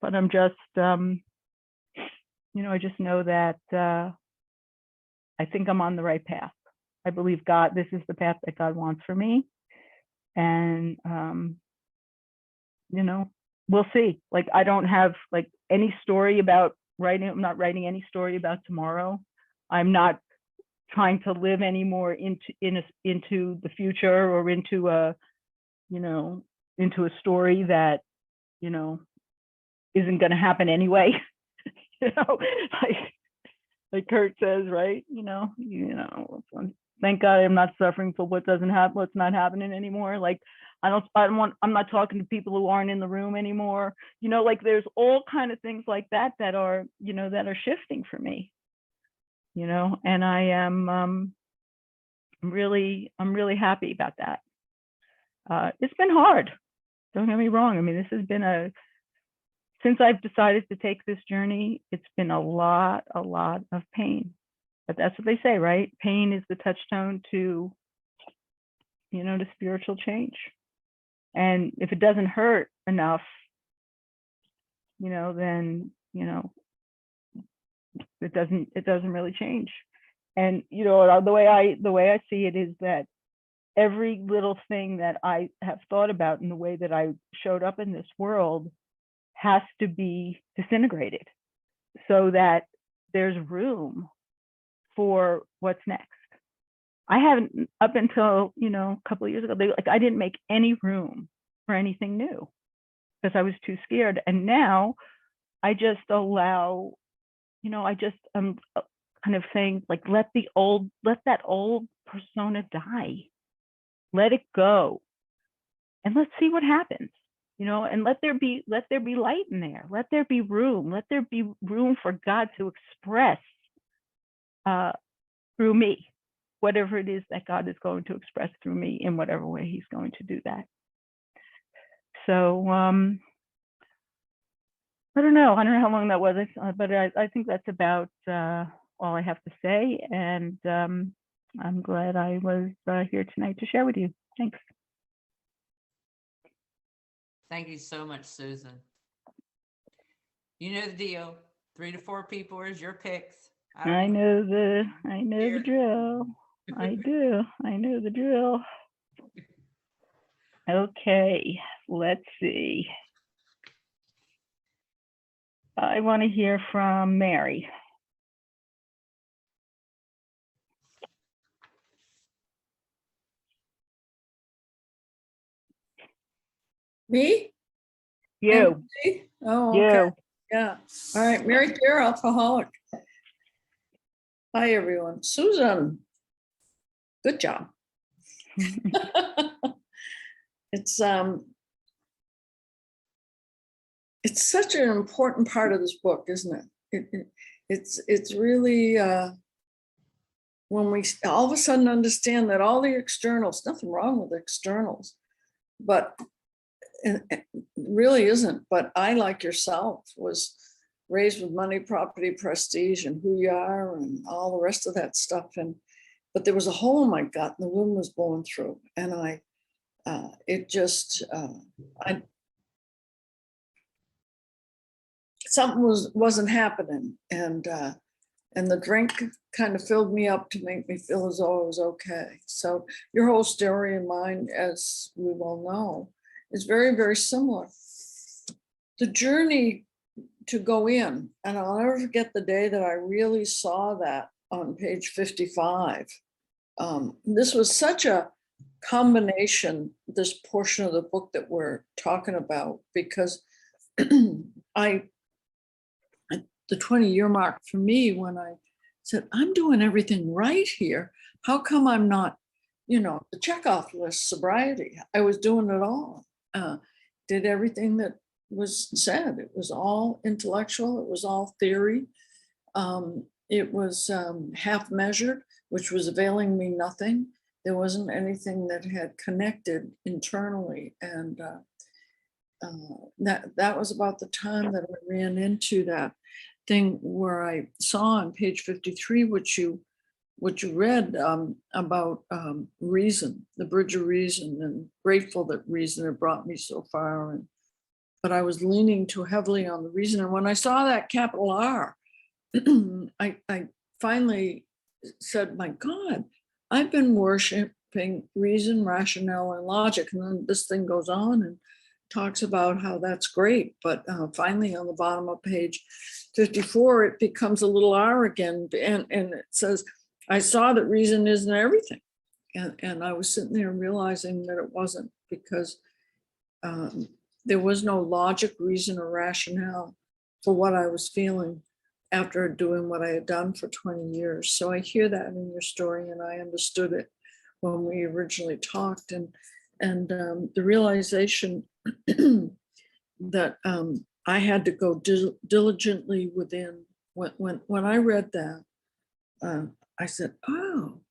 But I'm just I just know that I think I'm on the right path. I believe this is the path that God wants for me. And we'll see. Like, I don't have like any story about writing. I'm not writing any story about tomorrow. I'm not trying to live anymore into the future, or into a story that isn't going to happen anyway. Like Kurt says, right? Thank God I'm not suffering for what's not happening anymore. Like, I'm not talking to people who aren't in the room anymore. Like there's all kind of things like that are, that are shifting for me, and I am, I'm really happy about that. It's been hard. Don't get me wrong. I mean, this has been since I've decided to take this journey, it's been a lot of pain. But that's what they say, right? Pain is the touchstone to, to spiritual change. And if it doesn't hurt enough, then, it doesn't really change. And, the way I see it is that every little thing that I have thought about in the way that I showed up in this world has to be disintegrated so that there's room for what's next. I haven't, up until a couple of years ago, I didn't make any room for anything new because I was too scared. And now I just allow, I'm kind of saying, like, let that old persona die, let it go, and let's see what happens. And let there be light in there. Let there be room. Let there be room for God to express through me, whatever it is that God is going to express through me, in whatever way He's going to do that. So I don't know how long that was, but I think that's about all I have to say. And I'm glad I was here tonight to share with you. Thanks. Thank you so much, Susan. You know the deal. 3 to 4 people is your picks. I know the Here. drill. I do. I know the drill. Okay, let's see. I want to hear from Mary. Me? You. Me? Oh, okay. You. Yeah. All right. Mary Care, alcoholic. Hi, everyone. Susan. Good job. It's such an important part of this book, isn't it? It's really when we all of a sudden understand that all the externals, nothing wrong with the externals, but it really isn't. But I, like yourself, was raised with money, property, prestige, and who you are, and all the rest of that stuff. But there was a hole in my gut, and the wind was blowing through, and something wasn't happening, and the drink kind of filled me up to make me feel as though I was okay. So your whole story and mine, as we well know, is very, very similar. The journey to go in, and I'll never forget the day that I really saw that on page 55. This was such a combination, this portion of the book that we're talking about, because the 20-year mark for me, when I said, I'm doing everything right here. How come I'm not, the checkoff list, sobriety? I was doing it all. Did everything that was said. It was all intellectual. It was all theory. It was half measured, which was availing me nothing. There wasn't anything that had connected internally. And that was about the time that I ran into that thing where I saw on page 53, which you read about reason, the bridge of reason, and grateful that reason had brought me so far. But I was leaning too heavily on the reason. And when I saw that capital R, I finally said, my God, I've been worshiping reason, rationale, and logic. And then this thing goes on and talks about how that's great. But finally, on the bottom of page 54, it becomes a little R again. And it says, I saw that reason isn't everything. And I was sitting there realizing that it wasn't, because there was no logic, reason, or rationale for what I was feeling after doing what I had done for 20 years. So I hear that in your story, and I understood it when we originally talked. And the realization that I had to go diligently within. When I read that, I said, oh,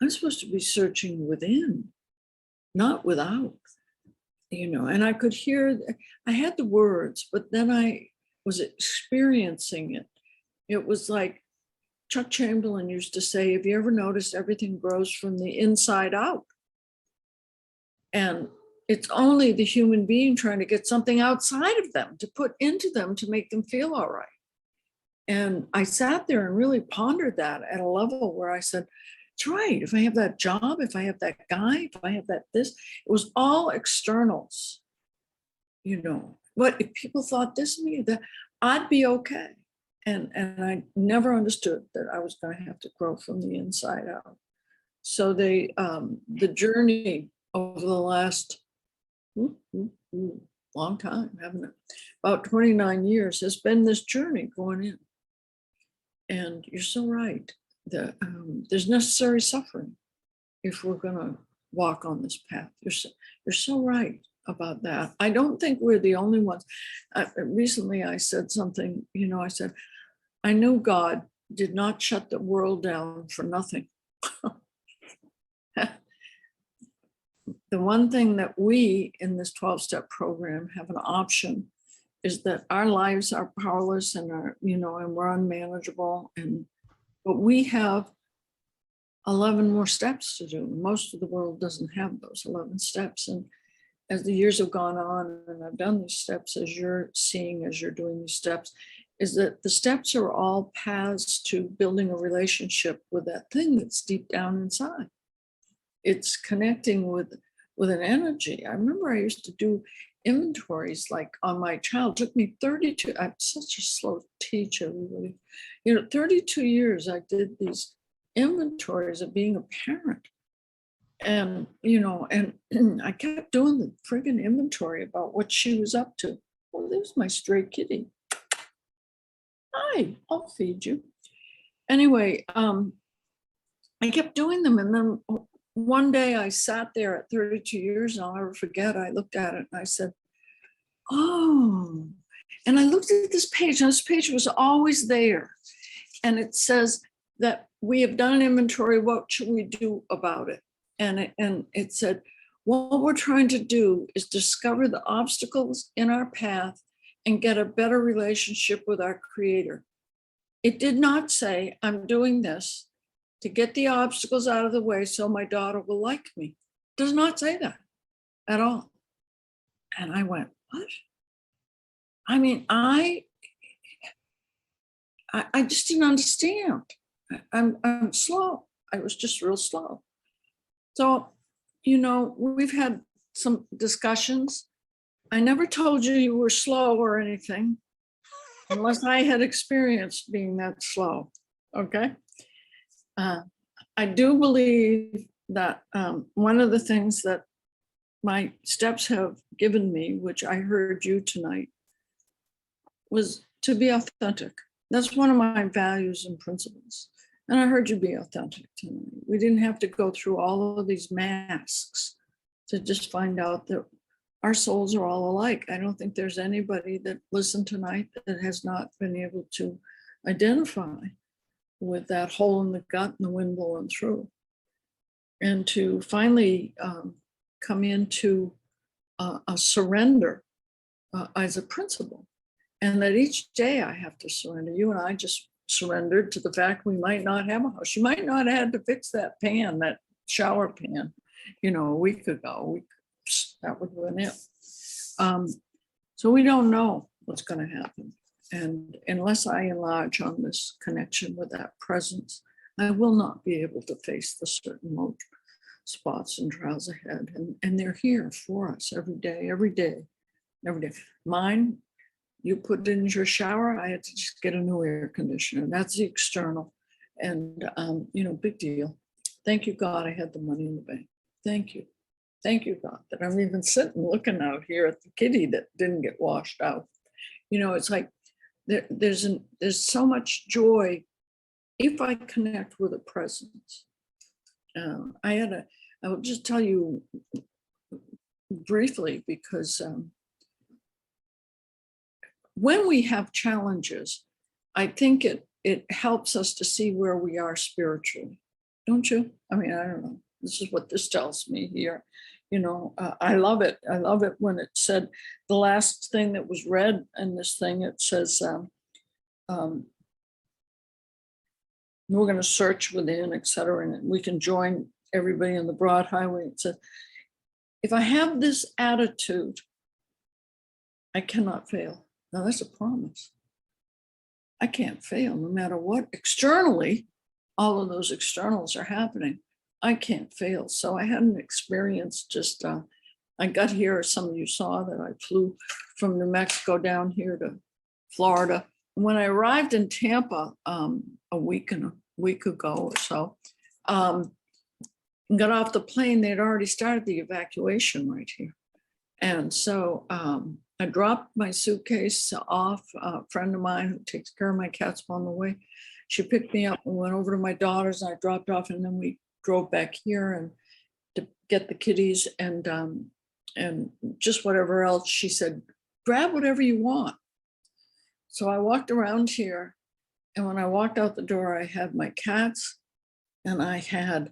I'm supposed to be searching within, not without. And I could hear, I had the words, but then I was experiencing it. It was like Chuck Chamberlain used to say, have you ever noticed everything grows from the inside out? And it's only the human being trying to get something outside of them to put into them to make them feel all right. And I sat there and really pondered that at a level where I said, it's right. If I have that job, if I have that guy, if I have this, it was all externals. What if people thought this of me, that I'd be okay. And I never understood that I was going to have to grow from the inside out. So the journey over the last long time, haven't it? About 29 years has been this journey going in. And you're so right. There's necessary suffering if we're going to walk on this path. You're so right about that. I don't think we're the only ones. Recently, I said something, I said, I knew God did not shut the world down for nothing. The one thing that we in this 12-step program have an option is that our lives are powerless and and we're unmanageable, but we have 11 more steps to do. Most of the world doesn't have those 11 steps. And as the years have gone on and I've done these steps, as you're seeing, as you're doing these steps, is that the steps are all paths to building a relationship with that thing that's deep down inside. It's connecting with an energy. I remember I used to do inventories like on my child. It took me 32, I'm such a slow teacher, really. 32 years I did these inventories of being a parent. And, and I kept doing the friggin' inventory about what she was up to. Well, there's my stray kitty. Hi, I'll feed you. Anyway, I kept doing them. And then one day I sat there at 32 years, and I'll never forget, I looked at it and I said, oh, and I looked at this page, and this page was always there. And it says that we have done an inventory, what should we do about it? And it said, what we're trying to do is discover the obstacles in our path and get a better relationship with our Creator. It did not say, I'm doing this to get the obstacles out of the way so my daughter will like me. It does not say that at all. And I went, what? I mean, I just didn't understand. I'm slow. I was just real slow. So, we've had some discussions. I never told you were slow or anything, unless I had experienced being that slow. Okay. I do believe that one of the things that my steps have given me, which I heard you tonight, was to be authentic. That's one of my values and principles. And I heard you be authentic tonight. We didn't have to go through all of these masks to just find out that our souls are all alike. I don't think there's anybody that listened tonight that has not been able to identify with that hole in the gut and the wind blowing through. And to finally come into a surrender as a principle. And that each day I have to surrender. You and I just surrendered to the fact we might not have a house. You might not have had to fix that pan, that shower pan, a week ago. That would have been it. So we don't know what's going to happen. And unless I enlarge on this connection with that presence, I will not be able to face the certain mode spots and trials ahead. And they're here for us every day, every day, every day. Mine, you put in your shower, I had to just get a new air conditioner. That's the external. And, big deal. Thank you, God, I had the money in the bank. Thank you. Thank you, God, that I'm even sitting looking out here at the kitty that didn't get washed out. It's like there's so much joy if I connect with a presence. I will just tell you briefly, because when we have challenges, I think it helps us to see where we are spiritually. Don't you? I mean, I don't know. This is what this tells me here. I love it. I love it when it said the last thing that was read in this thing, it says, we're going to search within, et cetera, and we can join everybody in the broad highway. It says, if I have this attitude, I cannot fail. Now that's a promise. I can't fail no matter what. Externally, all of those externals are happening. I can't fail. So I had an experience just, I got here, as some of you saw, that I flew from New Mexico down here to Florida. When I arrived in Tampa a week ago or so, and got off the plane, they'd already started the evacuation right here. And so I dropped my suitcase off. A friend of mine who takes care of my cats on the way, she picked me up and went over to my daughter's, and I dropped off, and then we drove back here and to get the kitties and just whatever else. She said, grab whatever you want. So I walked around here, and when I walked out the door, I had my cats, and I had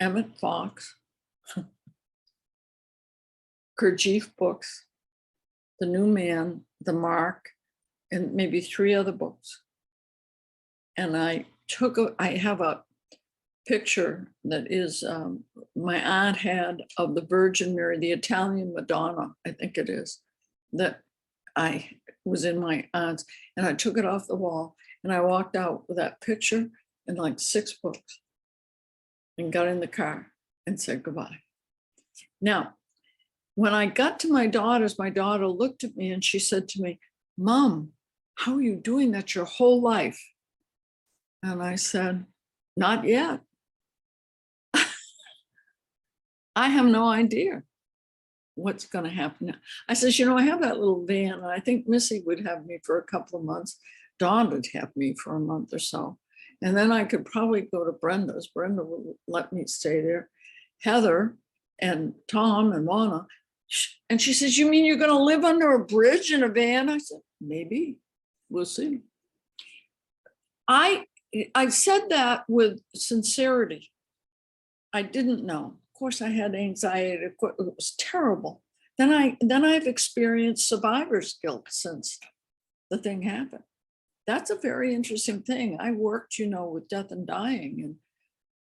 Emmett Fox, Gurdjieff books, The New Man, The Mark, and maybe 3 other books. And I have a picture that is my aunt had of the Virgin Mary, the Italian Madonna, I think it is, that I was in my aunt's, and I took it off the wall, and I walked out with that picture and like 6 books, and got in the car and said goodbye. Now, when I got to my daughter's, my daughter looked at me and she said to me, "Mom, how are you doing that your whole life?" And I said, "Not yet. I have no idea what's going to happen now." I says, I have that little van, and I think Missy would have me for a couple of months. Dawn would have me for a month or so. And then I could probably go to Brenda's. Brenda would let me stay there. Heather and Tom and Lana. And she says, "You mean you're going to live under a bridge in a van?" I said, "Maybe. We'll see." I said that with sincerity. I didn't know. Of course, I had anxiety. It was terrible. Then I've experienced survivor's guilt since the thing happened. That's a very interesting thing. I worked, with death and dying,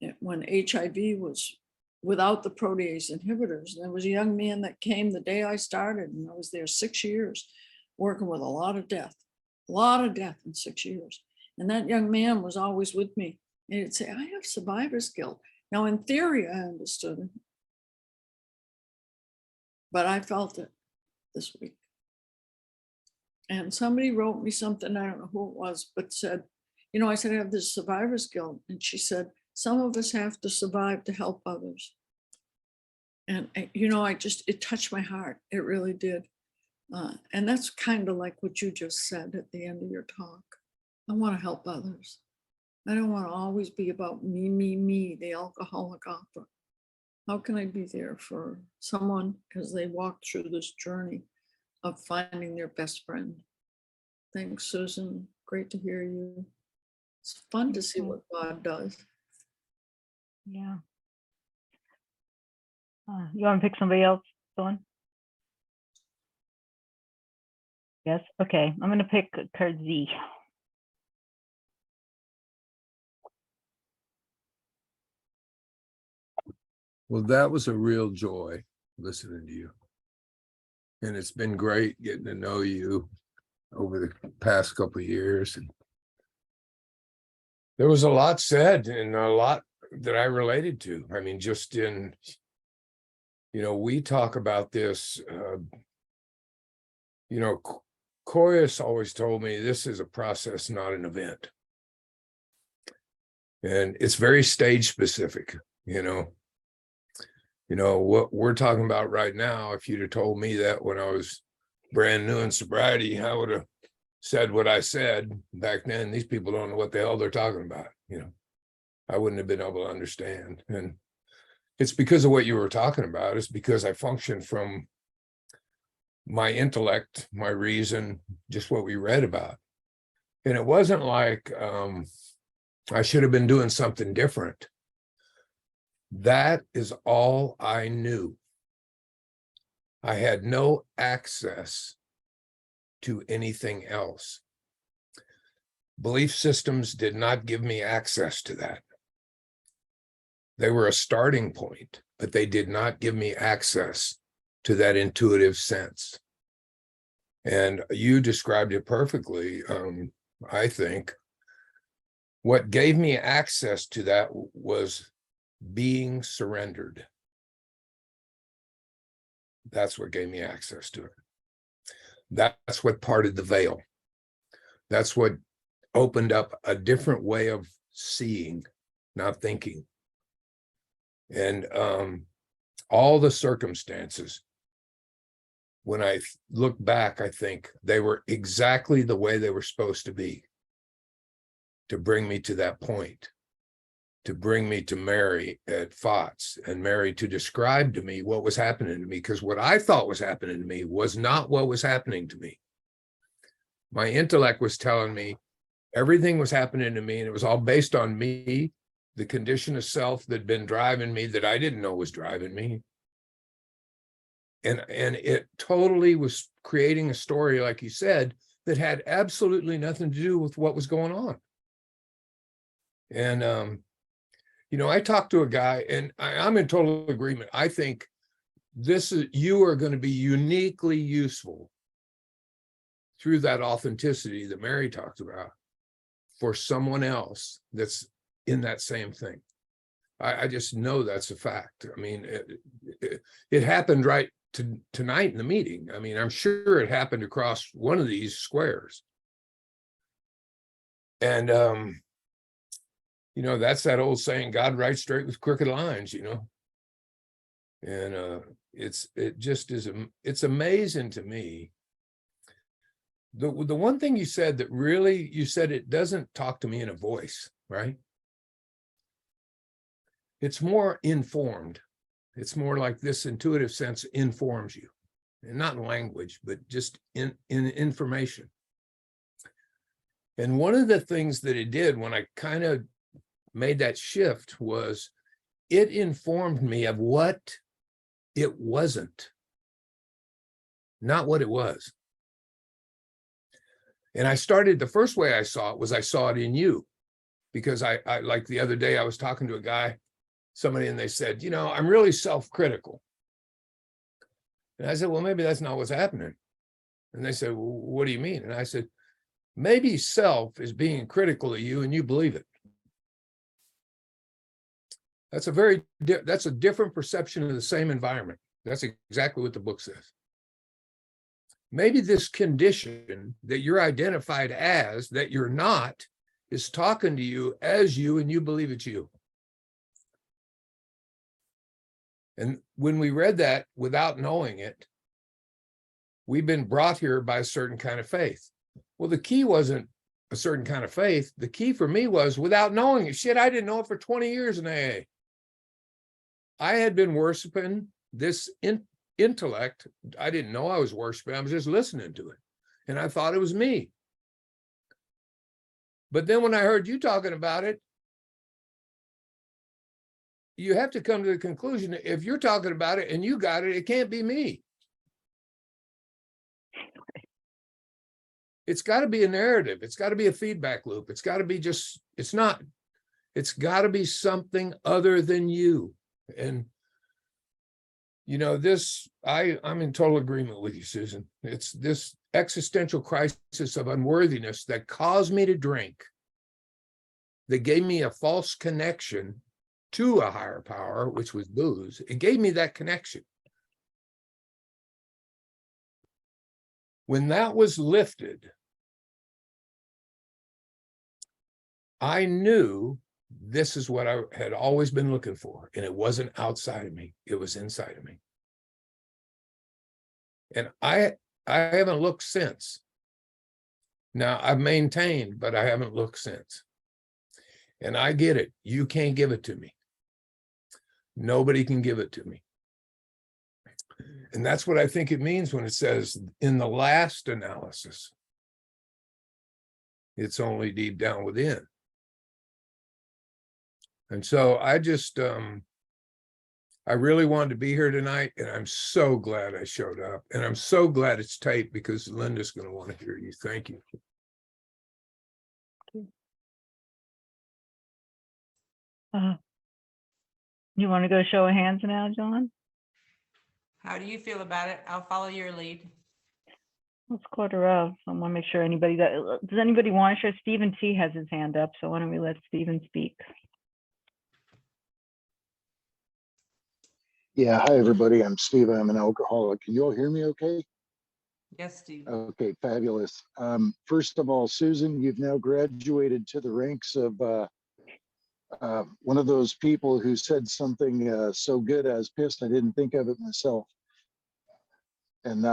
and when HIV was without the protease inhibitors. And there was a young man that came the day I started, and I was there 6 years working with a lot of death in 6 years. And that young man was always with me. And he'd say, "I have survivor's guilt." Now, in theory, I understood it, but I felt it this week. And somebody wrote me something, I don't know who it was, but said, I said, "I have this survivor's guilt." And she said, "Some of us have to survive to help others." And, it touched my heart. It really did. And that's kind of like what you just said at the end of your talk. I want to help others. I don't want to always be about me, the alcoholic author. How can I be there for someone as they walk through this journey of finding their best friend? Thanks, Susan. Great to hear you. It's fun to see what God does. Yeah. You want to pick somebody else, Dawn? Yes. Okay. I'm going to pick Kurt Z. Well, that was a real joy listening to you. And it's been great getting to know you over the past couple of years. And there was a lot said and a lot that I related to. I mean, just in, we talk about this, Koyas always told me this is a process, not an event. And it's very stage specific, what we're talking about right now. If you'd have told me that when I was brand new in sobriety, I would have said what I said back then. These people don't know what the hell they're talking about. I wouldn't have been able to understand. And it's because of what you were talking about. It's because I function from my intellect, my reason, just what we read about. And it wasn't like I should have been doing something different. That is all I knew. I had no access to anything else. Belief systems did not give me access to that. They were a starting point, but they did not give me access to that intuitive sense. And you described it perfectly, I think. What gave me access to that was being surrendered. That's what gave me access to it. That's what parted the veil. That's what opened up a different way of seeing, not thinking. And all the circumstances, when I look back, I think they were exactly the way they were supposed to be, to bring me to that point, to bring me to Mary at FOTS, and Mary to describe to me what was happening to me, because what I thought was happening to me was not what was happening to me. My intellect was telling me everything was happening to me, and it was all based on me, the condition of self that'd been driving me that I didn't know was driving me. And it totally was creating a story, like you said, that had absolutely nothing to do with what was going on. And, I talked to a guy, and I'm in total agreement. I think you are going to be uniquely useful through that authenticity that Mary talks about for someone else that's in that same thing. I just know that's a fact. I mean, it happened right tonight in the meeting. I mean, I'm sure it happened across one of these squares. And, you know, that's that old saying, God writes straight with crooked lines, you know. And it's amazing to me. The one thing you said that really, you said it doesn't talk to me in a voice, right? It's more informed. It's more like this intuitive sense informs you, and not in language, but just in information. And one of the things that it did when I kind of made that shift was it informed me of what it wasn't, not what it was. And I started, the first way I saw it was I saw it in you, because I like the other day I was talking to a guy, somebody, and they said, you know, I'm really self-critical. And I said, well, maybe that's not what's happening. And they said, well, what do you mean? And I said, maybe self is being critical of you and you believe it. That's a different perception of the same environment. That's exactly what the book says. Maybe this condition that you're identified as, that you're not, is talking to you as you and you believe it's you. And when we read that without knowing it, we've been brought here by a certain kind of faith. Well, the key wasn't a certain kind of faith. The key for me was without knowing it. Shit, I didn't know it for 20 years in AA. I had been worshiping this intellect. I didn't know I was worshiping. I was just listening to it. And I thought it was me. But then when I heard you talking about it, you have to come to the conclusion that if you're talking about it and you got it, it can't be me. It's got to be a narrative. It's got to be a feedback loop. It's got to be just, it's not, it's got to be something other than you. And, you know, this, I'm in total agreement with you, Susan. It's this existential crisis of unworthiness that caused me to drink, that gave me a false connection to a higher power, which was booze. It gave me that connection. When that was lifted, I knew this is what I had always been looking for. And it wasn't outside of me, it was inside of me. And I haven't looked since. Now I've maintained, but I haven't looked since. And I get it. You can't give it to me. Nobody can give it to me. And that's what I think it means when it says in the last analysis, it's only deep down within. And so I just, I really wanted to be here tonight, and I'm so glad I showed up. And I'm so glad it's taped because Linda's going to want to hear you. Thank you. You want to go show of hands now, John? How do you feel about it? I'll follow your lead. Let's quarter of. I want to make sure anybody does anybody want to share? Stephen T has his hand up, so why don't we let Stephen speak? Yeah, hi everybody. I'm Steve. I'm an alcoholic. Can you all hear me okay? Yes, Steve. Okay, fabulous. First of all, Susan, you've now graduated to the ranks of one of those people who said something so good I was pissed I didn't think of it myself. And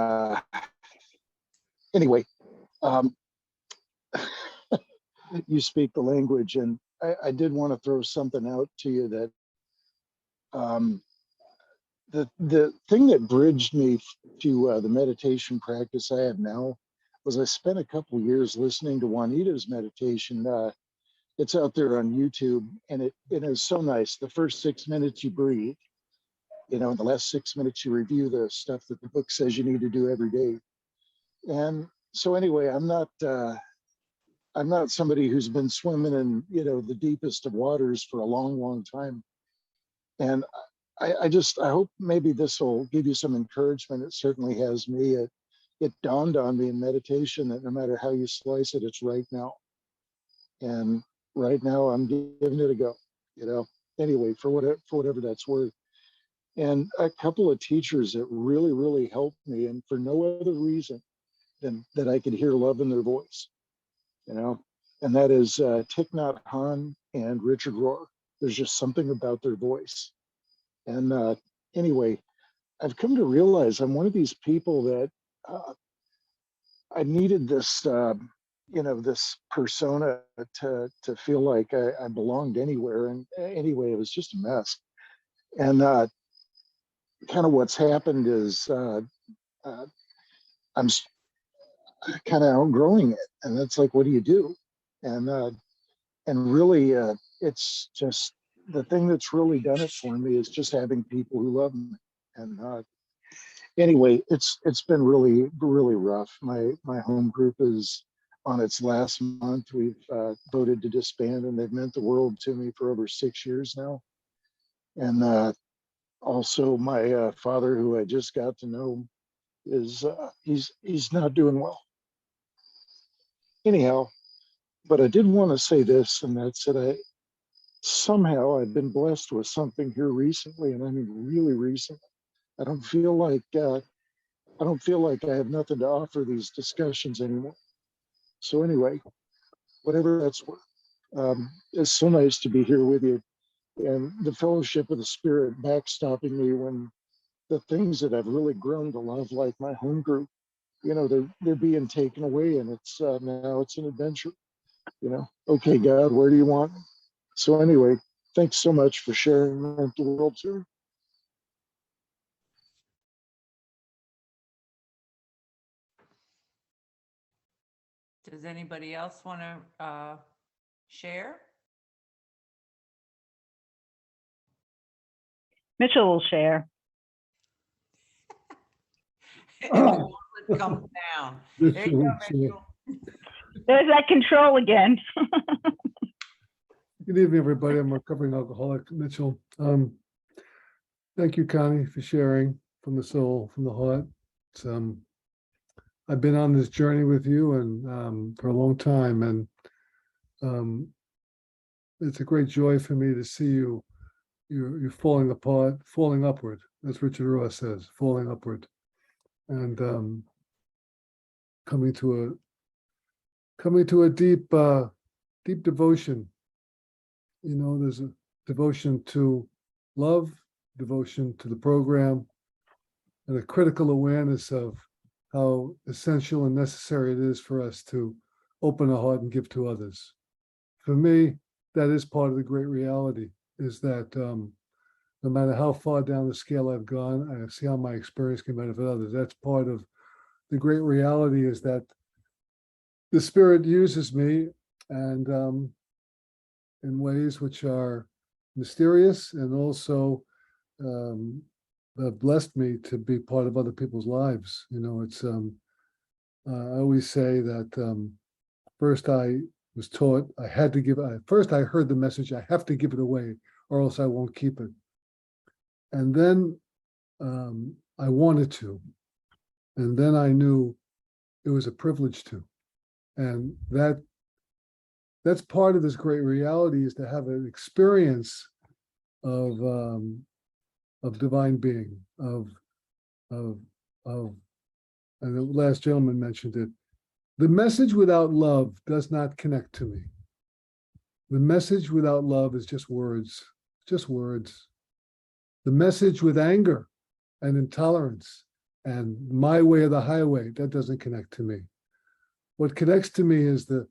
anyway, you speak the language, and I did want to throw something out to you that the thing that bridged me to the meditation practice I have now was I spent a couple years listening to Juanita's meditation. It's out there on YouTube, and it is so nice. The first 6 minutes you breathe, you know, in the last 6 minutes you review the stuff that the book says you need to do every day. And so anyway, I'm not somebody who's been swimming in, you know, the deepest of waters for a long, long time. And I hope maybe this will give you some encouragement. It certainly has me. it dawned on me in meditation that no matter how you slice it, it's right now. And right now I'm giving it a go, you know, anyway, for whatever that's worth. And a couple of teachers that really, really helped me, and for no other reason than that I could hear love in their voice, you know, and that is Thich Nhat Hanh and Richard Rohr. There's just something about their voice. And anyway, I've come to realize I'm one of these people that I needed this, you know, this persona to feel like I belonged anywhere. And anyway, it was just a mess. And kind of what's happened is I'm kind of outgrowing it, and that's like, what do you do? And really, it's just the thing that's really done it for me is just having people who love me. And anyway, it's been really, really rough. My home group is on its last month. We've voted to disband, and they've meant the world to me for over 6 years now. And also my father, who I just got to know, is he's not doing well. Anyhow, but I did want to say this, and that's that somehow I've been blessed with something here recently, and I mean really recently. I don't feel like I have nothing to offer these discussions anymore. So anyway, whatever that's worth, it's so nice to be here with you, and the fellowship of the Spirit backstopping me when the things that I've really grown to love, like my home group, you know, they're being taken away, and it's now it's an adventure. You know, okay, God, where do you want me? So anyway, thanks so much for sharing the world tour. Does anybody else want to share? Mitchell will share. If you want to come down. There you go, Mitchell. There's that control again. Good evening, everybody. I'm a recovering alcoholic, Mitchell. Thank you, Connie, for sharing from the soul, from the heart. It's, I've been on this journey with you and for a long time, and it's a great joy for me to see you. You're falling apart, falling upward, as Richard Rohr says, falling upward, and coming to a deep deep devotion. You know, there's a devotion to love, devotion to the program, and a critical awareness of how essential and necessary it is for us to open our heart and give to others. For me, that is part of the great reality, is that no matter how far down the scale I've gone, I see how my experience can benefit others. That's part of the great reality, is that the Spirit uses me, and in ways which are mysterious, and also blessed me to be part of other people's lives. You know, it's I always say that first I was taught I had to give. First I heard the message, I have to give it away, or else I won't keep it. And then I wanted to, and then I knew it was a privilege to, and that's part of this great reality, is to have an experience of divine being, of and the last gentleman mentioned it. The message without love does not connect to me. The message without love is just words, just words. The message with anger and intolerance and my way or the highway, that doesn't connect to me. What connects to me is the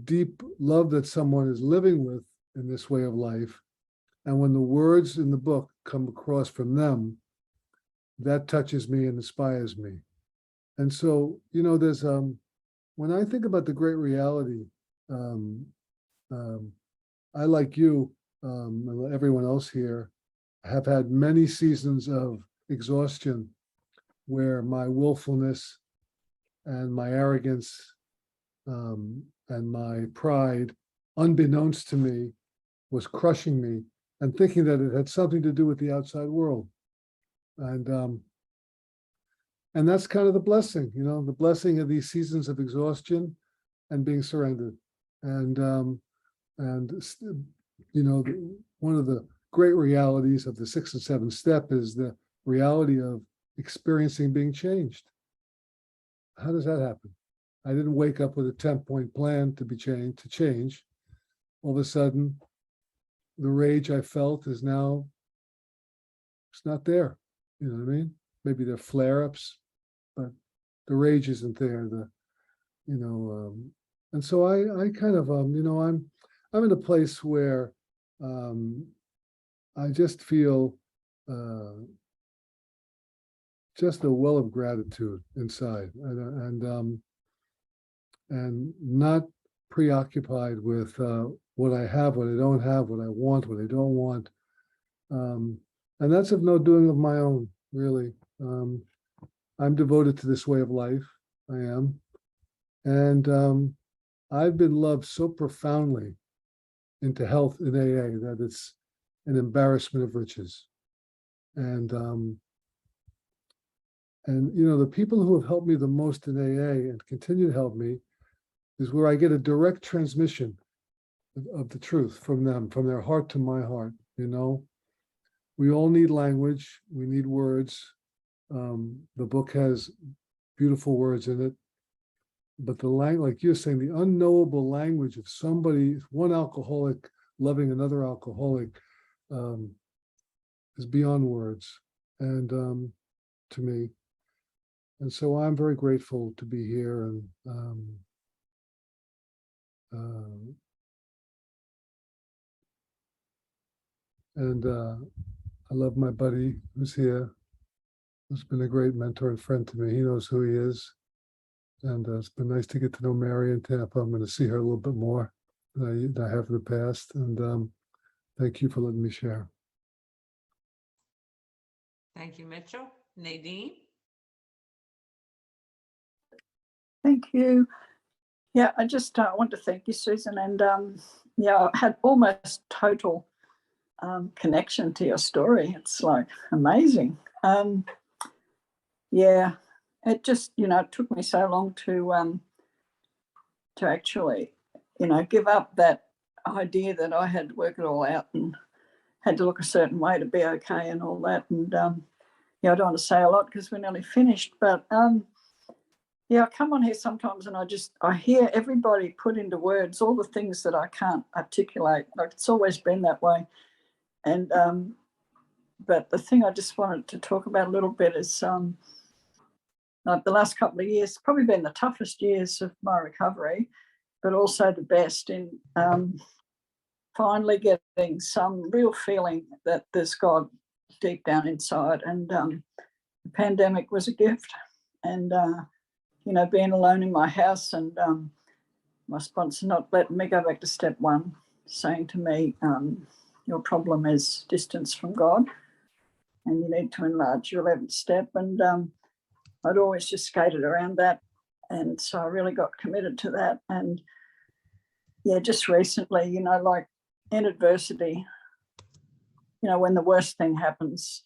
deep love that someone is living with in this way of life. And when the words in the book come across from them, that touches me and inspires me. And so, you know, there's when I think about the great reality, I, like you, and everyone else here, have had many seasons of exhaustion where my willfulness and my arrogance and my pride, unbeknownst to me, was crushing me, and thinking that it had something to do with the outside world. And And that's kind of the blessing, the blessing of these seasons of exhaustion and being surrendered. And one of the great realities of the 6 and 7 step is the reality of experiencing being changed. How does that happen? I didn't wake up with a 10-point plan to change. All of a sudden, the rage I felt is now, it's not there. You know what I mean? Maybe they're flare-ups, but the rage isn't there. And so I kind of, I'm in a place where I just feel just a well of gratitude inside, and not preoccupied with what I have, what I don't have, what I want, what I don't want. And that's of no doing of my own, really. I'm devoted to this way of life. I am. And I've been loved so profoundly into health in AA that it's an embarrassment of riches. And the people who have helped me the most in AA and continue to help me is where I get a direct transmission of the truth from them, from their heart to my heart. We all need language. We need words. The book has beautiful words in it. But the language, like you're saying, the unknowable language of somebody, one alcoholic loving another alcoholic, is beyond words, and to me. And so I'm very grateful to be here, and I love my buddy who's here, who's been a great mentor and friend to me. He knows who he is. And it's been nice to get to know Mary in Tampa. I'm going to see her a little bit more than I have in the past. And thank you for letting me share. Thank you, Mitchell. Nadine? Thank you. Yeah, I just want to thank you, Susan. And I had almost total connection to your story. It's like amazing. It just, it took me so long to actually, give up that idea that I had to work it all out and had to look a certain way to be okay and all that. And I don't want to say a lot because we're nearly finished, but I come on here sometimes and I hear everybody put into words all the things that I can't articulate. Like it's always been that way. And but the thing I just wanted to talk about a little bit is like the last couple of years, probably been the toughest years of my recovery, but also the best in finally getting some real feeling that there's God deep down inside. And the pandemic was a gift. And, being alone in my house and my sponsor not letting me go back to step 1, saying to me, your problem is distance from God and you need to enlarge your 11th step. And I'd always just skated around that. And so I really got committed to that. And just recently, like in adversity, when the worst thing happens,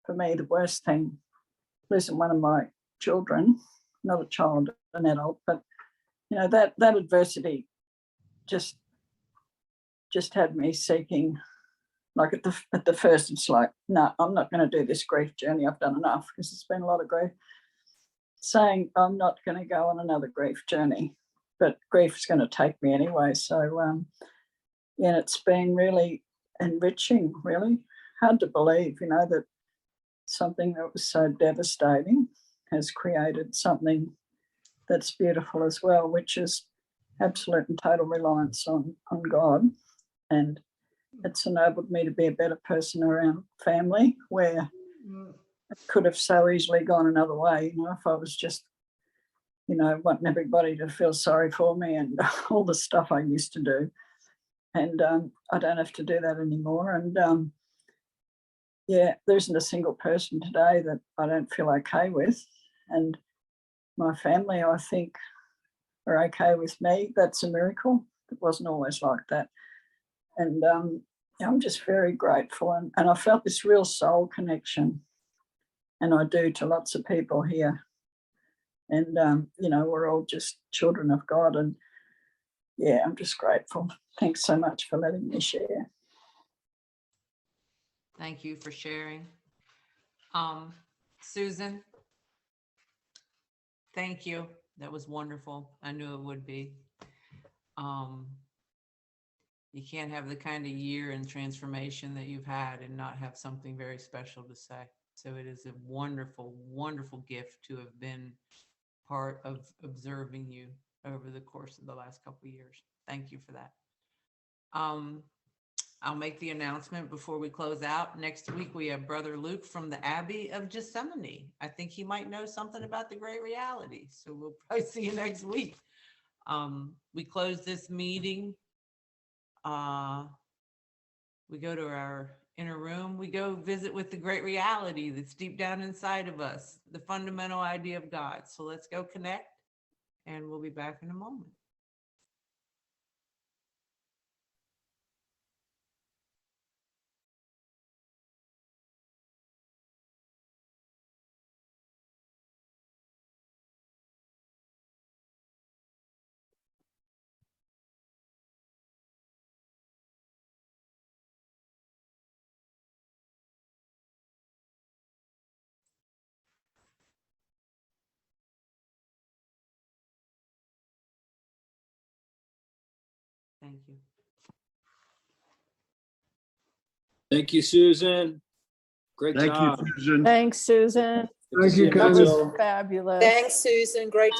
for me, the worst thing, losing one of my children, not a child, an adult, but, that adversity just had me seeking, like at the first, it's like, no, I'm not going to do this grief journey. I've done enough because it's been a lot of grief. Saying I'm not going to go on another grief journey, but grief is going to take me anyway. So, it's been really enriching, really hard to believe, that something that was so devastating has created something that's beautiful as well, which is absolute and total reliance on God. And it's enabled me to be a better person around family, where it could have so easily gone another way, if I was just, wanting everybody to feel sorry for me and all the stuff I used to do. And I don't have to do that anymore. And there isn't a single person today that I don't feel okay with. And my family, I think, are okay with me. That's a miracle. It wasn't always like that. And I'm just very grateful. And I felt this real soul connection. and I do to lots of people here. And, you know, we're all just children of God. And yeah, I'm just grateful. Thanks so much for letting me share. Thank you for sharing. Susan, thank you. That was wonderful. I knew it would be. You can't have the kind of year and transformation that you've had and not have something very special to say. So it is a wonderful, wonderful gift to have been part of observing you over the course of the last couple of years. Thank you for that. I'll make the announcement before we close out. Next week, we have Brother Luke from the Abbey of Gethsemane. I think he might know something about the great reality. So we'll probably see you next week. We close this meeting. We go to our inner room. We go visit with the great reality that's deep down inside of us, the fundamental idea of God. So let's go connect, and we'll be back in a moment. Thank you. Thank you, Susan. Great Thank you, job. Susan. Thanks, Susan. Good to Thank see you, you, guys. Mitchell. Fabulous. Thanks, Susan. Great